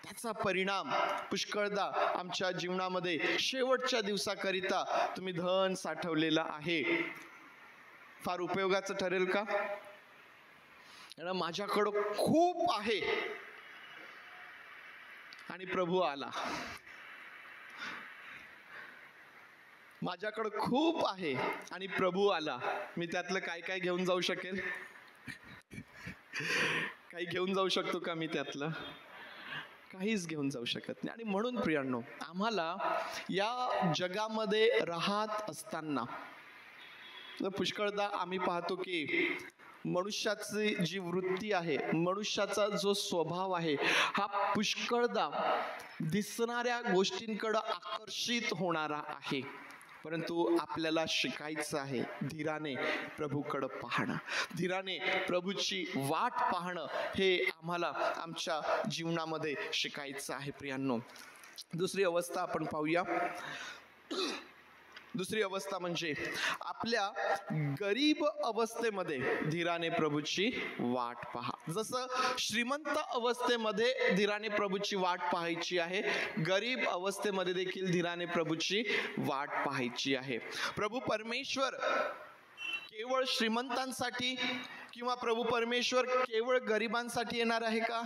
त्याचा परिणाम पुष्कळदा आमच्या जीवनामध्ये शेवटच्या दिवसाकरिता तुम्ही धन साठवलेलं आहे. फार उपयोगाचं ठरेल का? माझ्याकडं खूप आहे आणि प्रभू आला. माझ्याकडं खूप आहे आणि प्रभू आला. मी त्यातलं काय काय घेऊन जाऊ शकेल? काही घेऊन जाऊ शकतो का मी त्यातलं? काहीच घेऊन जाऊ शकत नाही. आणि म्हणून प्रियांनो, आम्हाला या जगामध्ये राहत असताना पुष्कळदा आम्ही पाहतो की मनुष्याची जी वृत्ती आहे, मनुष्याचा जो स्वभाव आहे, हा पुष्कळदा दिसणाऱ्या गोष्टींकडे आकर्षित होणारा आहे. परंतु आपल्याला शिकायचं आहे धीराने प्रभूकडे पाहणं, धीराने प्रभूची वाट पाहणं, हे आम्हाला आमच्या जीवनामध्ये शिकायचं आहे. प्रियांनो, दुसरी अवस्था आपण पाहूया. दुसरी अवस्था म्हणजे आपल्या गरीब अवस्थेमध्ये धीराने प्रभूची वाट पहा. जसं श्रीमंत अवस्थेमध्ये धीराने प्रभूची वाट पाहायची आहे, गरीब अवस्थेमध्ये देखील धीराने प्रभूची वाट पाहायची आहे. प्रभू परमेश्वर केवळ श्रीमंतांसाठी किंवा प्रभू परमेश्वर केवळ गरिबांसाठी येणार आहे का?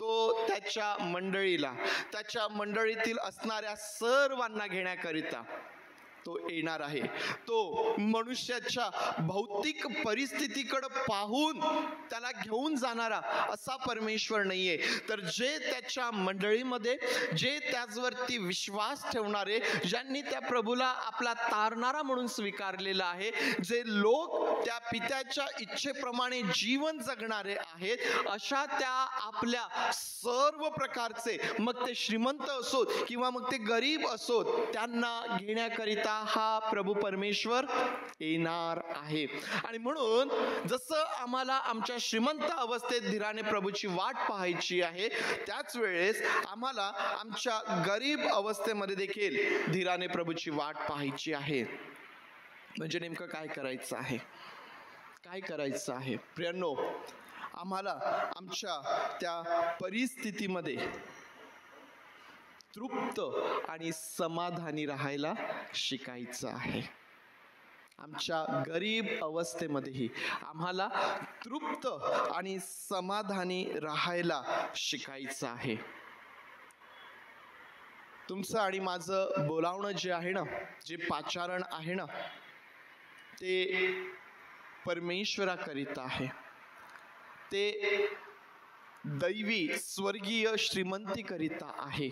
तो त्याच्या मंडळीला, त्याच्या मंडळीतील असणाऱ्या सर्वांना घेण्याकरिता तो येणार आहे. तो मनुष्याच्या भौतिक परिस्थितीकडे पाहून त्याला घेऊन जाणारा असा परमेश्वर नाहीये, तर जे त्याच्या मंडळीमध्ये, जे त्याचवरती विश्वास ठेवणारे, ज्यांनी त्या प्रभूला आपला तारणारा म्हणून स्वीकारलेला आहे, जे लोक त्या पित्याच्या इच्छेप्रमाणे जीवन जगणारे आहेत, अशा त्या आपल्या सर्व प्रकारचे, मग ते श्रीमंत असोत किंवा मग ते गरीब असोत, त्यांना घेण्याकरिता हा प्रभू परमेश्वर येणार आहे. आणि म्हणून जसं आम्हाला आमच्या श्रीमंत अवस्थेत धीराने प्रभूची वाट पाहायची आहे, त्याच वेळेस आम्हाला आमच्या गरीब अवस्थेमध्ये देखील धीराने प्रभूची वाट पाहायची आहे. म्हणजे नेमकं काय करायचं आहे? काय करायचं आहे? प्रियांनो, आम्हाला आमच्या त्या परिस्थितीमध्ये तृप्त आणि समाधानी राहायला शिकायचं आहे. आमच्या गरीब अवस्थेमध्येही आम्हाला तृप्त आणि समाधानी राहायला शिकायचं आहे. तुमचं आणि माझं बोलावणं जे आहे ना, जे पाचारण आहे ना, ते परमेश्वराकरिता आहे. ते दैवी स्वर्गीय श्रीमंतीकरिता आहे.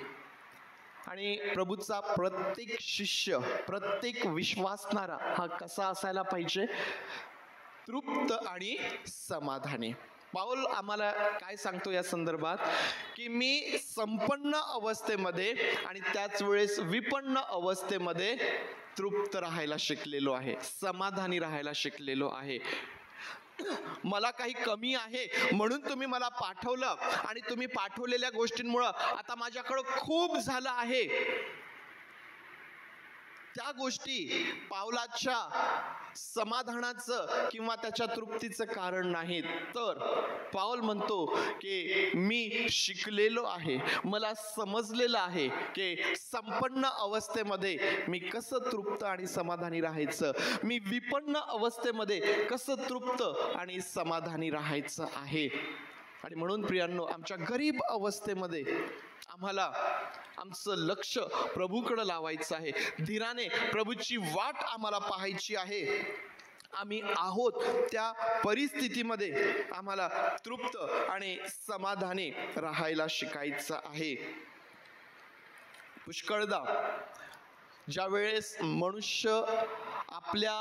आणि प्रभूचा प्रत्येक शिष्य, प्रत्येक विश्वासणारा हा कसा असायला पाहिजे? तृप्त आणि समाधानी. पाऊल आम्हाला काय सांगतो या संदर्भात? की मी संपन्न अवस्थेमध्ये आणि त्याच वेळेस विपन्न अवस्थेमध्ये तृप्त राहायला शिकलेलो आहे, समाधानी राहायला शिकलेलो आहे. मला काही कमी आहे म्हणून तुम्ही मला पाठवलं आणि तुम्ही पाठवलेल्या गोष्टींमुळं आता माझ्याकडं खूप झालं आहे. त्या गोष्टी पावलाच्या समाधानाचं किंवा त्याच्या तृप्तीचं कारण नाहीत. तर पाऊल म्हणतो की मी शिकलेलो आहे, मला समजलेलं आहे की संपन्न अवस्थेमध्ये मी कसं तृप्त आणि समाधानी राहायचं, मी विपन्न अवस्थेमध्ये कसं तृप्त आणि समाधानी राहायचं आहे. आणि म्हणून प्रियांनो, आमच्या गरीब अवस्थेमध्ये आम्हाला आमचं लक्ष प्रभूकडे लावायचं आहे. धीराने प्रभूची वाट आम्हाला पाहायची आहे. आम्ही आहोत त्या परिस्थितीमध्ये आम्हाला तृप्त आणि समाधानी राहायला शिकायचं आहे. पुष्कळदा ज्या वेळेस मनुष्य आपल्या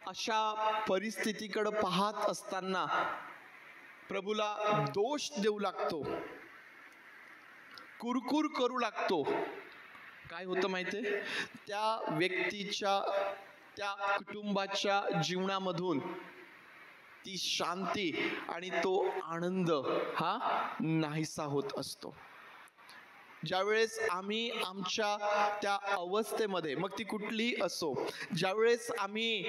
अशा परिस्थितीकडे पाहत असताना प्रभूला दोष देऊ लागतो, कुरकुर करू लागतो. काय होतं माहितीये, त्या व्यक्तीच्या त्या कुटुंबाच्या जीवनामधून ती शांती आणि तो आनंद हा नाहीसा होत असतो. ज्यावेळेस आम्ही आमच्या त्या अवस्थेमध्ये, मग ती कुठलीही असो, ज्यावेळेस आम्ही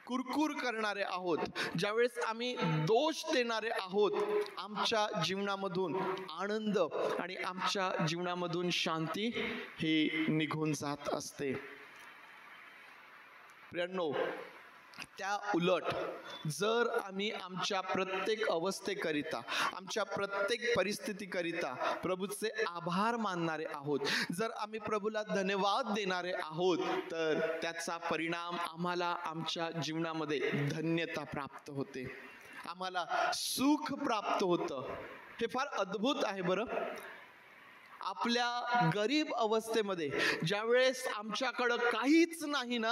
कुरकुर करणारे आहोत, ज्यावेळेस आम्ही दोष देणारे आहोत, आमच्या जीवनामधून आनंद आणि आमच्या जीवनामधून शांती ही निघून जात असते. प्रियांनो, त्या उलट जर आम्ही आमच्या प्रत्येक अवस्थेकरिता, आमच्या प्रत्येक परिस्थितीकरिता प्रभूचे आभार मानणारे आहोत, जर आम्ही प्रभूला धन्यवाद देणारे आहोत, तर त्याचा परिणाम आम्हाला आमच्या जीवनामध्ये धन्यता प्राप्त होते, आम्हाला सुख प्राप्त होतं. हे फार अद्भुत आहे बरं. आपल्या गरीब अवस्थेमध्ये ज्यावेळेस आमच्याकडं काहीच नाही ना,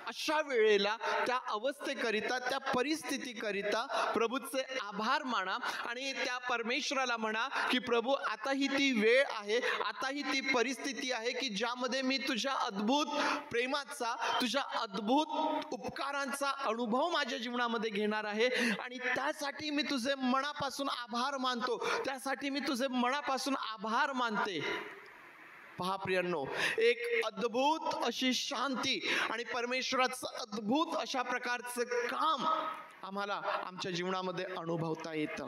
अशा वेळेला त्या अवस्थेकरिता, त्या परिस्थितीकरिता प्रभूचे आभार माना आणि त्या परमेश्वराला म्हणा की प्रभू, आता ही ती वेळ आहे, आता ही ती परिस्थिती आहे की ज्यामध्ये मी तुझ्या अद्भुत प्रेमाचा, तुझ्या अद्भुत उपकारांचा अनुभव माझ्या जीवनामध्ये घेणार आहे आणि त्यासाठी मी तुझे मनापासून आभार मानतो, त्यासाठी मी तुझे मनापासून आभार मानते. पहा प्रियांनो, एक अद्भुत अशी शांती आणि परमेश्वराचं अद्भुत अशा प्रकारचं काम आम्हाला आमच्या जीवनामध्ये अनुभवता येतं.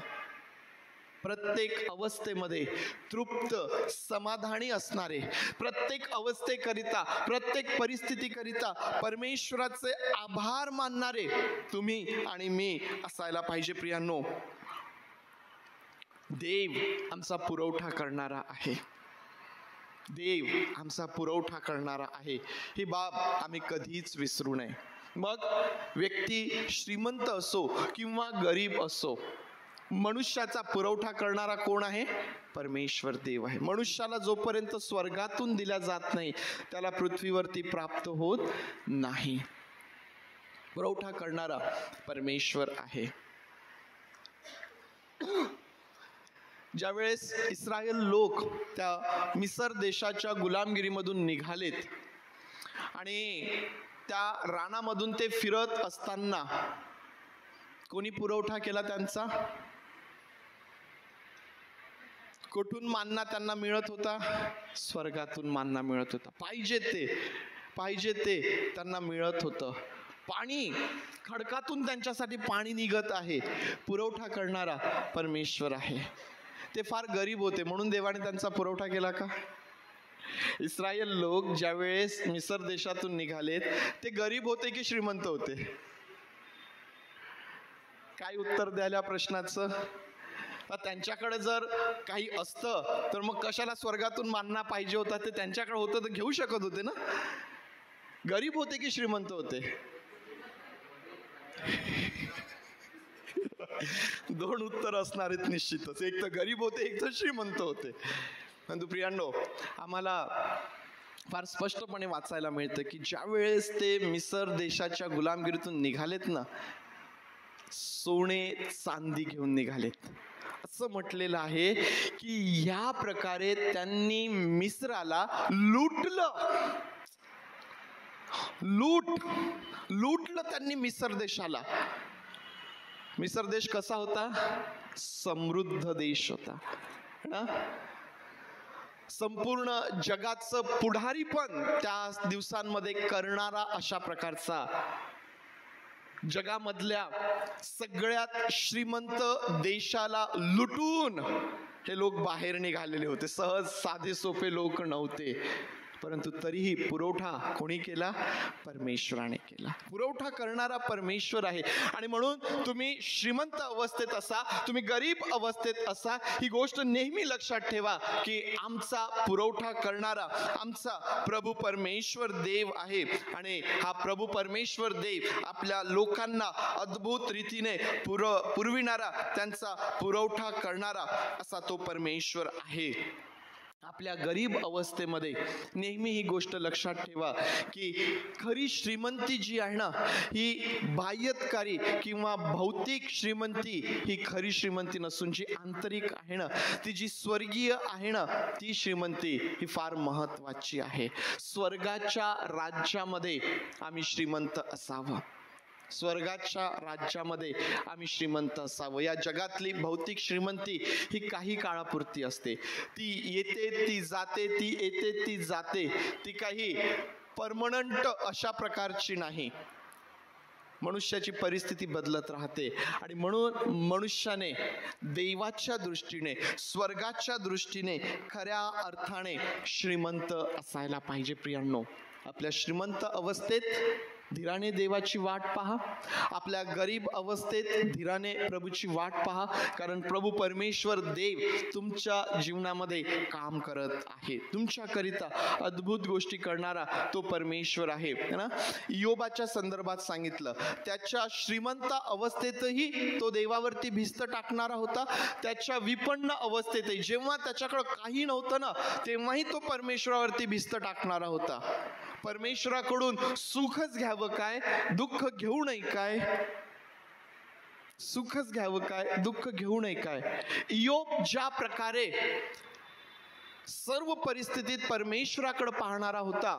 प्रत्येक अवस्थेमध्ये तृप्त, समाधानी असणारे, प्रत्येक अवस्थेकरिता, प्रत्येक परिस्थितीकरिता परमेश्वराचे आभार मानणारे तुम्ही आणि मी असायला पाहिजे. प्रियांनो, देव आमचा पुरवठा करणारा आहे, देव आमचा पुरवठा करणारा आहे, ही बाब आम्ही कधीच विसरू नये. मग व्यक्ती श्रीमंत असो किंवा गरीब असो, मनुष्याचा पुरवठा करणारा कोण आहे? परमेश्वर देव आहे. मनुष्याला जोपर्यंत स्वर्गातून दिला जात नाही, त्याला पृथ्वीवरती प्राप्त होत नाही. पुरवठा करणारा परमेश्वर आहे. ज्यावेळेस इस्रायल लोक त्या मिसर देशाच्या गुलामगिरीमधून निघालेत आणि त्या रानामधून ते फिरत असताना कोणी पुरवठा केला त्यांचा? कुठून मान्ना त्यांना मिळत होता? स्वर्गातून मान्ना मिळत होता. पाहिजे ते त्यांना मिळत होतं. पाणी, खडकातून त्यांच्यासाठी पाणी निघत आहे. पुरवठा करणारा परमेश्वर आहे. ते फार गरीब होते म्हणून देवाने त्यांचा पुरवठा केला का? इस्रायल लोक ज्यावेळेस मिसर देशातून निघालेत, ते गरीब होते की श्रीमंत होते? काय उत्तर द्याल या प्रश्नाचं? त्यांच्याकडे जर काही असतं तर मग कशाला स्वर्गातून मान्ना पाहिजे होता? ते त्यांच्याकडे होतं तर घेऊ शकत होते ना. गरीब होते की श्रीमंत होते? दोन उत्तर असणार आहेत निश्चितच. एक तर गरीब होते, एक तर श्रीमंत होते. परंतु प्रियांनो, आम्हाला फार स्पष्टपणे वाचायला मिळतं की ज्या वेळेस ते मिसर देशाच्या गुलामगिरीतून निघालेत ना, सोने चांदी घेऊन निघालेत. असं म्हटलेलं आहे की या प्रकारे त्यांनी मिस्राला लुटलं. लूटलं त्यांनी मिसर देशाला. मिसर देश कसा होता? समृद्ध देश होता ना. संपूर्ण जगाचं पुढारी पण त्या दिवसांमध्ये करणारा अशा प्रकारचा, जगामधल्या सगळ्यात श्रीमंत देशाला लुटून हे लोक बाहेर निघालेले होते. सहज साधे सोपे लोक नव्हते, परंतु तरीही पुरवठा कोणी केला? परमेश्वराने केला. पुरवठा करणारा परमेश्वर आहे. आणि म्हणून तुम्ही श्रीमंत अवस्थेत असा, तुम्ही गरीब अवस्थेत असा, ही गोष्ट नेहमी लक्षात ठेवा की आमचा पुरवठा करणारा आमचा प्रभू परमेश्वर देव आहे. आणि हा प्रभू परमेश्वर देव आपल्या लोकांना अद्भुत रीतीने पुरविणारा, त्यांचा पुरवठा करणारा असा तो परमेश्वर आहे. आपल्या गरीब अवस्थेमध्ये नेहमी ही गोष्ट लक्षात ठेवा की खरी श्रीमंती जी आहे ना, ही बाह्यकारी किंवा भौतिक श्रीमंती ही खरी श्रीमंती नसून जी आंतरिक आहे ना, ती जी स्वर्गीय आहे ना, ती श्रीमंती ही फार महत्वाची आहे. स्वर्गाच्या राज्यामध्ये आम्ही श्रीमंत असावं. स्वर्गाच्या राज्यामध्ये आम्ही श्रीमंत असावं. या जगातली भौतिक श्रीमंती ही काही काळापुरती असते. ती येते, ती जाते, ती येते, ती जाते. ती काही परमनंट अशा प्रकारची नाही. मनुष्याची परिस्थिती बदलत राहते. आणि म्हणून मनुष्याने देवाच्या दृष्टीने, स्वर्गाच्या दृष्टीने खऱ्या अर्थाने श्रीमंत असायला पाहिजे. प्रियांनो, आपल्या श्रीमंत अवस्थेत धीराने देवाची वाट पहा. आपल्या गरीब अवस्थेत धीराने प्रभूची वाट पहा. कारण प्रभू परमेश्वर देव तुमच्या जीवनामध्ये काम करत आहे. तुमच्याकरिता अद्भुत गोष्टी करणारा तो परमेश्वर आहे ना. योबाच्या संदर्भात सांगितलं, त्याच्या श्रीमंत अवस्थेतही तो देवावरती भिस्त टाकणारा होता. त्याच्या विपन्न अवस्थेतही, जेव्हा त्याच्याकडे काही नव्हतं ना, तेव्हाही तो परमेश्वरावरती भिस्त टाकणारा होता. परमेश्वराकडून सुखच घ्यावं काय, दुःख घेऊ नये काय. सुखच घ्यावं काय, दुःख घेऊ नये काय. योब ज्या प्रकारे सर्व परिस्थितीत परमेश्वराकडे पाहणारा होता,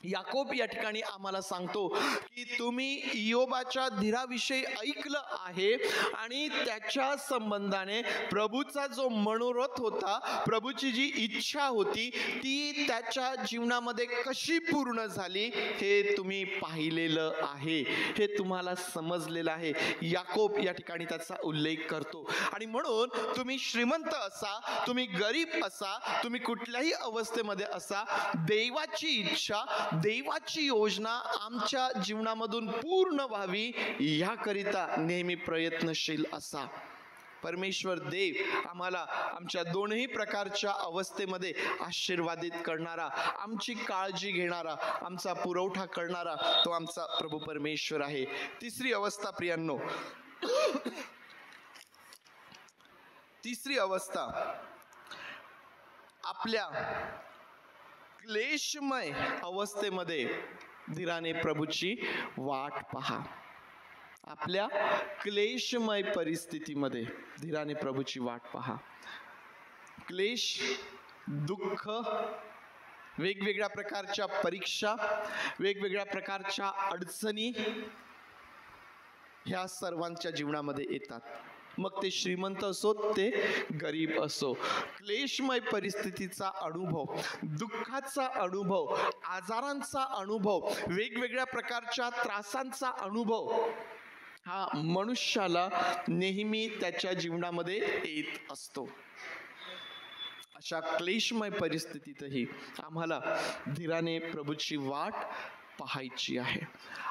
याकोब या ठिकाणी आम्हाला सांगतो की तुम्ही इयोबाच्या धीराविषयी ऐकलं आहे आणि त्याच्या संबंधाने प्रभूचा जो मनोरथ होता, प्रभूची जी इच्छा होती, ती त्याच्या जीवनामध्ये कशी पूर्ण झाली हे तुम्ही पाहिलेलं आहे, हे तुम्हाला समजलेलं आहे. याकोब या ठिकाणी त्याचा उल्लेख करतो. आणि म्हणून तुम्ही श्रीमंत असा, तुम्ही गरीब असा, तुम्ही कुठल्याही अवस्थेमध्ये असा, देवाची इच्छा, देवाची योजना आमच्या जीवनामधून पूर्ण व्हावी याकरिता नेहमी प्रयत्नशील असा. परमेश्वर देव आम्हाला आमच्या दोन्ही प्रकारच्या अवस्थेमध्ये आशीर्वादित करणारा, आमची काळजी घेणारा, आमचा पुरवठा करणारा तो आमचा प्रभू परमेश्वर आहे. तिसरी अवस्था प्रियांनो, तिसरी अवस्था, आपल्या क्लेशमय अवस्थेमध्ये धीराने प्रभूची वाट पहा. आपल्या क्लेशमय परिस्थितीमध्ये धीराने प्रभूची वाट पहा. क्लेश, दुःख, वेगवेगळ्या प्रकारच्या परीक्षा, वेगवेगळ्या प्रकारच्या अडचणी ह्या सर्वांच्या जीवनामध्ये येतात. मग ते श्रीमंत असो, ते गरीब असो. क्लेशमय परिस्थितीचा अनुभव, दुःखाचा अनुभव, आजारांचा अनुभव, वेगवेगळ्या प्रकारच्या त्रासांचा अनुभव हा मनुष्याला नेहमी त्याच्या जीवनामध्ये येत असतो. अशा क्लेशमय परिस्थितीतही आम्हाला धीराने प्रभूची वाट पाहायची आहे.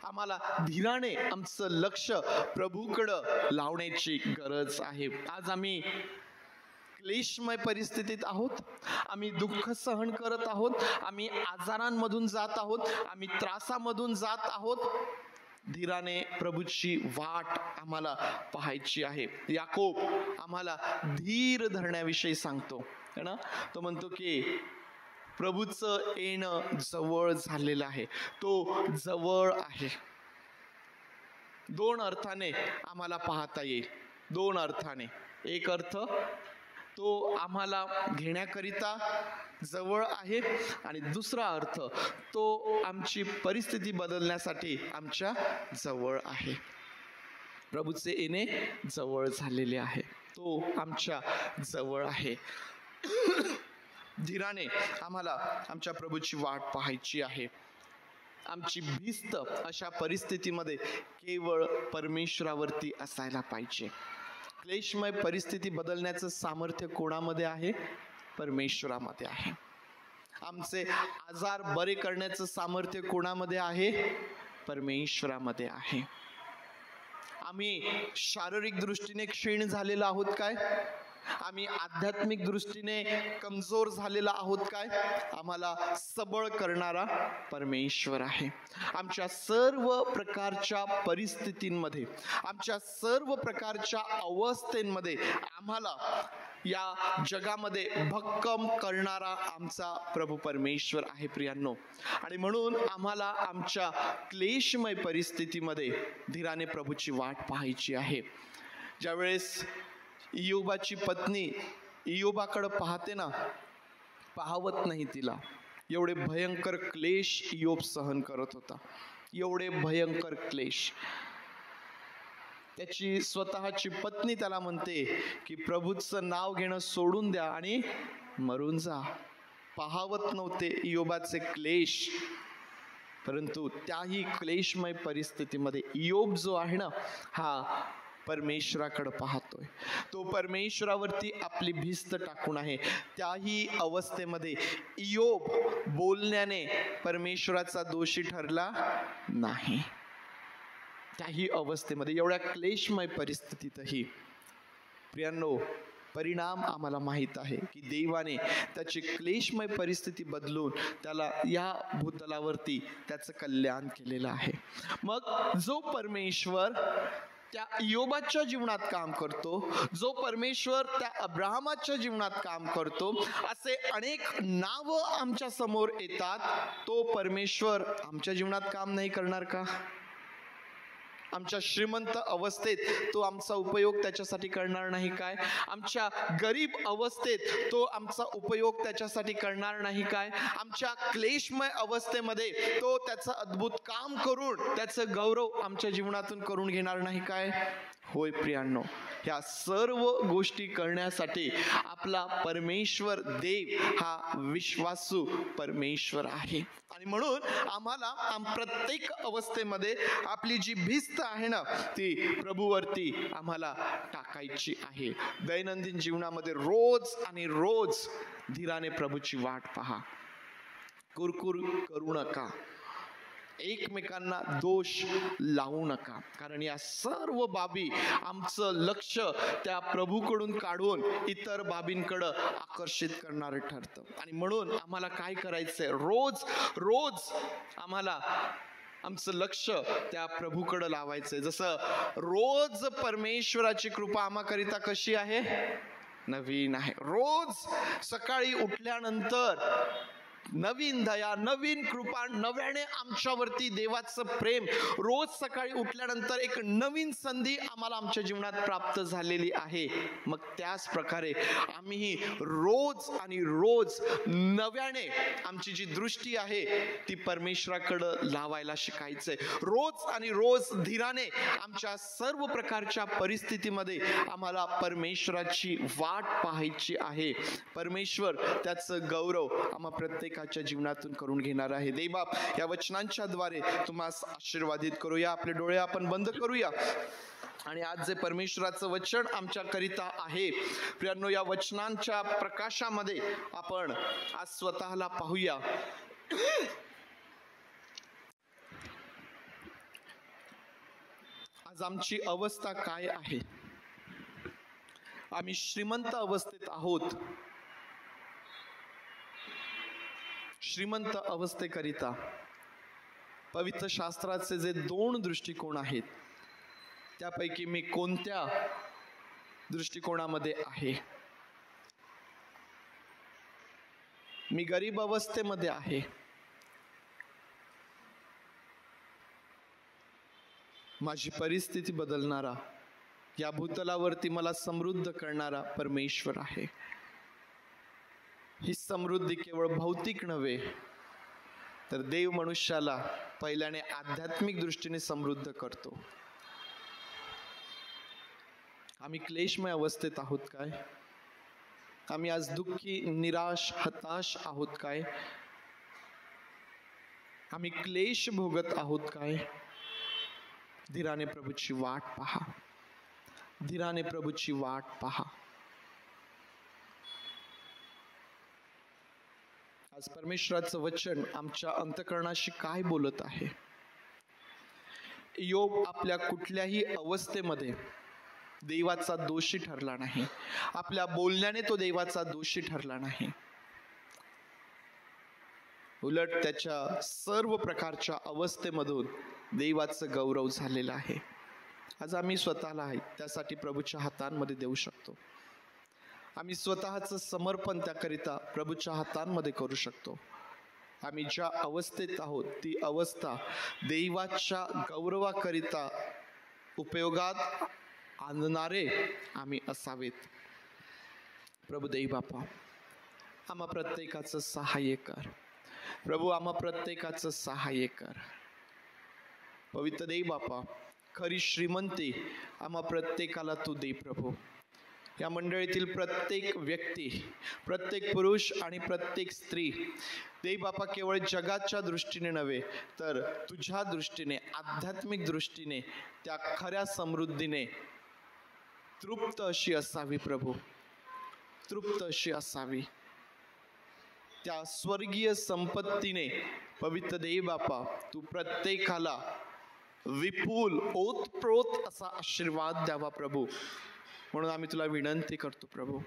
आम्हाला धीराने आमचं लक्ष प्रभूकडं लावण्याची गरज आहे. आज आम्ही क्लेशमय परिस्थितीत आहोत, आम्ही दुःख सहन करत आहोत, आम्ही आजारांमधून जात आहोत, आम्ही त्रासामधून जात आहोत. धीराने प्रभूची वाट आम्हाला पाहायची आहे. याकोब आम्हाला धीर धरण्याविषयी सांगतो ना. तो म्हणतो की प्रभूचं येणं जवळ झालेलं आहे, तो जवळ आहे. दोन अर्थाने आम्हाला पाहता येईल, दोन अर्थाने. एक अर्थ तो आम्हाला घेण्याकरिता जवळ आहे, आणि दुसरा अर्थ तो आमची परिस्थिती बदलण्यासाठी आमच्या जवळ आहे. प्रभूचे येणे जवळ झालेले आहे, तो आमच्या जवळ आहे. धीराने आम्हाला आमच्या प्रभूची वाट पाहायची आहे. आमची भिस्त अशा परिस्थितीमध्ये केवळ परमेश्वरावरती असायला पाहिजे. क्लेशमय परिस्थिती बदलण्याचं सामर्थ्य कोणामध्ये आहे? परमेश्वरामध्ये आहे. आमचे आजार बरे करण्याचं सामर्थ्य कोणामध्ये आहे? परमेश्वरामध्ये आहे. आम्ही शारीरिक दृष्टीने क्षीण झालेलो आहोत काय? आम्ही आध्यात्मिक दृष्टीने कमजोर झालेला आहोत काय? आम्हाला सबळ करणारा परमेश्वर आहे. आमच्या सर्व प्रकारच्या परिस्थितींमध्ये, आमच्या सर्व प्रकारच्या अवस्थेमध्ये आम्हाला या जगामध्ये भक्कम करणारा आमचा प्रभू परमेश्वर आहे प्रियांनो. आणि म्हणून आम्हाला आमच्या क्लेशमय परिस्थितीमध्ये धीराने प्रभूची वाट पाहायची आहे. ज्यावेळेस इयोबाची पत्नी इयोबाकडे पाहते ना, पाहवत नाही तिला. एवढे भयंकर क्लेश इयोब सहन करत होता, एवढे भयंकर क्लेश. त्याची स्वतःची पत्नी त्याला म्हणते की प्रभूचं नाव घेणं सोडून द्या आणि मरून जा. पाहवत नव्हते इयोबाचे क्लेश, परंतु त्याही क्लेशमय परिस्थितीमध्ये इयोब जो आहे ना, हा परमेश्वराकडे पाहतोय. तो परमेश्वरावरती आपली भिस्त टाकून आहे. त्याही अवस्थेमध्ये इयोब बोलण्याने परमेश्वराचा दोषी ठरला नाही. त्याही अवस्थेमध्ये, एवढ्या क्लेशमय परिस्थितीतही प्रियांनो, परिणाम आम्हाला माहीत आहे की देवाने त्याची क्लेशमय परिस्थिती बदलून त्याला या भूतलावरती त्याचं कल्याण केलेलं आहे. मग जो परमेश्वर त्या इयोबाच्या जीवनात काम करतो, जो परमेश्वर त्या अब्राहमाच्या जीवनात काम करतो, असे अनेक नावं आमच्या समोर येतात. तो परमेश्वर आमच्या जीवनात काम नाही करणार का? आमच्या श्रीमंत अवस्थेत तो आमचा उपयोग त्याच्यासाठी करणार नाही काय? आमच्या गरीब अवस्थेत तो आमचा उपयोग त्याच्यासाठी करणार नाही काय? आमच्या क्लेशमय अवस्थेमध्ये तो त्याचं अद्भुत काम करून त्याचं गौरव आमच्या जीवनातून करून घेणार नाही काय? होय प्रियांनो, ह्या सर्व गोष्टी करण्यासाठी आपला परमेश्वर देव हा विश्वासू परमेश्वर आहे. आणि म्हणून आम्हाला प्रत्येक अवस्थेमध्ये आपली जी भिस्त आहे ना, ती प्रभूवरती आम्हाला टाकायची आहे. दैनंदिन जीवनामध्ये रोज आणि रोज धीराने प्रभूची वाट पहा. कुरकुर करू नका, एकमेकांना दोष लावू नका, कारण या सर्व बाबी आमचं लक्ष त्या प्रभूकडून काढून इतर बाबींकडं आकर्षित करणारं ठरतं. आणि म्हणून आम्हाला काय करायचंय? रोज रोज आम्हाला आमचं लक्ष त्या प्रभूकडं लावायचंय. जसं रोज परमेश्वराची कृपा आम्हाकरिता कशी आहे? नवीन आहे. रोज सकाळी उठल्यानंतर नवीन दया, नवीन कृपा, नव्याने आमच्यावरती देवाचं प्रेम, रोज सकाळी उठल्यानंतर एक नवीन संधी आम्हाला आमच्या जीवनात प्राप्त झालेली आहे. मग त्याच प्रकारे आम्ही रोज आणि रोज नव्याने आमची जी दृष्टी आहे ती परमेश्वराकडं लावायला शिकायचंय. रोज आणि रोज धीराने आमच्या सर्व प्रकारच्या परिस्थितीमध्ये आम्हाला परमेश्वराची वाट पाहायची आहे. परमेश्वर त्याचं गौरव आम्हा प्रत्येकाच्या जीवनातून करून घेणार आहे. देवबाप या वचनांच्या द्वारे तुम्हाला आशीर्वादित करूया. आपले डोळे आपण बंद करूया आणि आज जे परमेश्वराचं वचन आमच्या करिता आहे प्रियांनो, या वचनांच्या प्रकाशामध्ये आपण आज स्वतःला पाहूया. आज आमची अवस्था काय आहे? आम्ही श्रीमंत अवस्थेत आहोत. श्रीमंत अवस्थेकरिता पवित्र शास्त्राचे जे 2 दृष्टिकोन आहेत, त्यापैकी मी कोणत्या दृष्टिकोनामध्ये आहे? मी गरीब अवस्थेमध्ये आहे. माझी परिस्थिती बदलणारा, या भूतलावरती मला समृद्ध करणारा परमेश्वर आहे. ही समृद्धी केवळ भौतिक नव्हे, तर देव मनुष्याला पहिल्याने आध्यात्मिक दृष्टीने समृद्ध करतो. आम्ही क्लेशमय अवस्थेत आहोत काय? आम्ही आज दुःखी, निराश, हताश आहोत काय? आम्ही क्लेश भोगत आहोत काय? धीराने प्रभूची वाट पहा, धीराने प्रभूची वाट पहा. आज परमेश्वराचं वचन आमच्या अंतःकरणाशी काय बोलत आहे? योब आपल्या कुठल्याही अवस्थेमध्ये देवाचा दोषी ठरला नाही. आपल्या बोलण्याने तो देवाचा दोषी ठरला नाही. उलट त्याच्या सर्व प्रकारच्या अवस्थेमधून देवाचं गौरव झालेलं आहे. आज आम्ही स्वतःला त्यासाठी प्रभूच्या हातांमध्ये देऊ शकतो. आम्ही स्वतःचं समर्पण त्याकरिता प्रभूच्या हातांमध्ये करू शकतो. आम्ही ज्या अवस्थेत आहोत ती अवस्था देवाच्या गौरवाकरिता उपयोगात आणणारे आम्ही असावेत. प्रभू देव बापा, आम्हा प्रत्येकाचं सहाय्य कर. प्रभू, आम्हा प्रत्येकाचं सहाय्य कर. पवित्र देव बापा, खरी श्रीमंती आम्हा प्रत्येकाला तू दे. प्रभू, या मंडळीतील प्रत्येक व्यक्ती, प्रत्येक पुरुष आणि प्रत्येक स्त्री देव बापा केवळ जगाच्या दृष्टीने नव्हे तर तुझ्या दृष्टीने, आध्यात्मिक दृष्टीने त्या खऱ्या समृद्धीने तृप्त अशी असावी. प्रभू, तृप्त अशी असावी. त्या स्वर्गीय संपत्तीने पवित्र देव बापा तू प्रत्येकाला विपुल, ओतप्रोत असा आशीर्वाद द्यावा. प्रभू, म्हणून आम्ही तुला विनंती करतो. प्रभू,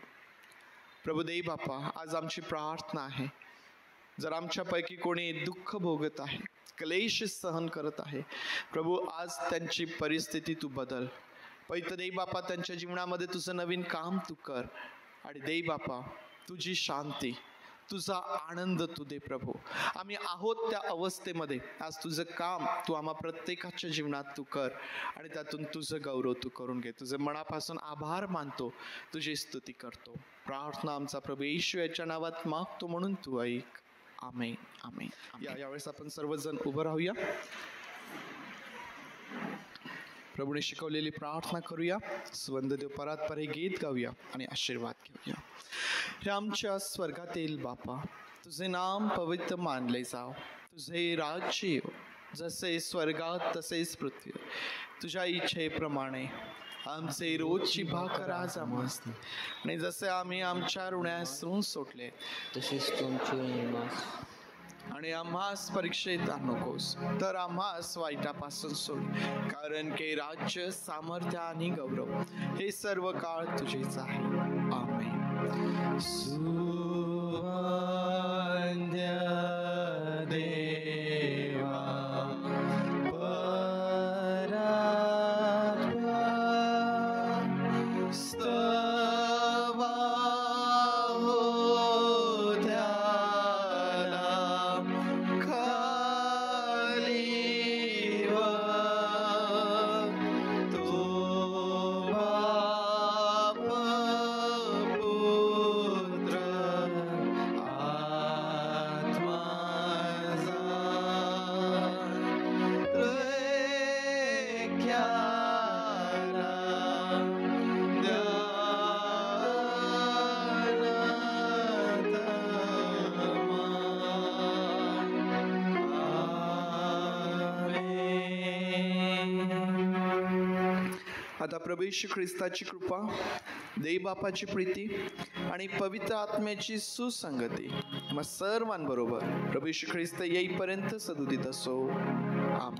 प्रभू देव बापा, आज आमची प्रार्थना आहे, जर आमच्यापैकी कोणी दुःख भोगत आहे, क्लेश सहन करत आहे, प्रभू आज त्यांची परिस्थिती तू बदल. पवित्र देव बापा, त्यांच्या जीवनामध्ये तुझं नवीन काम तू कर. आणि देव बापा, तुझी शांती, तुझा आनंद तू दे. प्रभू, आम्ही आहोत त्या अवस्थेमध्ये आज तुझं काम तू आम्हा प्रत्येकाच्या जीवनात तू कर आणि त्यातून तुझं गौरव तू करून घे. तुझे मनापासून आभार मानतो, तुझी स्तुती करतो. प्रार्थना आमचा प्रभू येशू याच्या नावात मागतो, म्हणून तू ऐक. आमेन, आमेन. यावेळेस आपण सर्वजण उभं राहूया. प्रभूने शिकवलेली प्रार्थना करूया. सुवंददेव परात्पर हे गीत गाऊया आणि आशीर्वाद घेऊया. हे आमच्या स्वर्गातील बापा, तुझे नाम पवित्र मानले जाव. तुझे राज्य येव, जसे स्वर्गात तसेच पृथ्वीवर. तुझ्या इच्छेप्रमाणे आमचे रोजची भाकर आज आम्हास दे. आणि जसे आम्ही आमच्या ऋणास ऋण सोडले तसेच तुमचे निवास. आणि आम्हास परीक्षेत आणू नकोस, तर आम्हास वाईटापासून सोड. कारण की राज्य, सामर्थ्य आणि गौरव हे सर्व काळ तुझेच आहे. आमेन. सुवंद्य देवा परात्पर, स्तवा हो त्याला खाली वर. तो बाप पुत्र आत्मा आता प्रभू येशू ख्रिस्ताची कृपा, देव बापाची प्रीती आणि पवित्र आत्म्याची सुसंगती मग सर्वांबरोबर प्रभू येशू ख्रिस्त येईपर्यंत सदुदित असो. आमेन.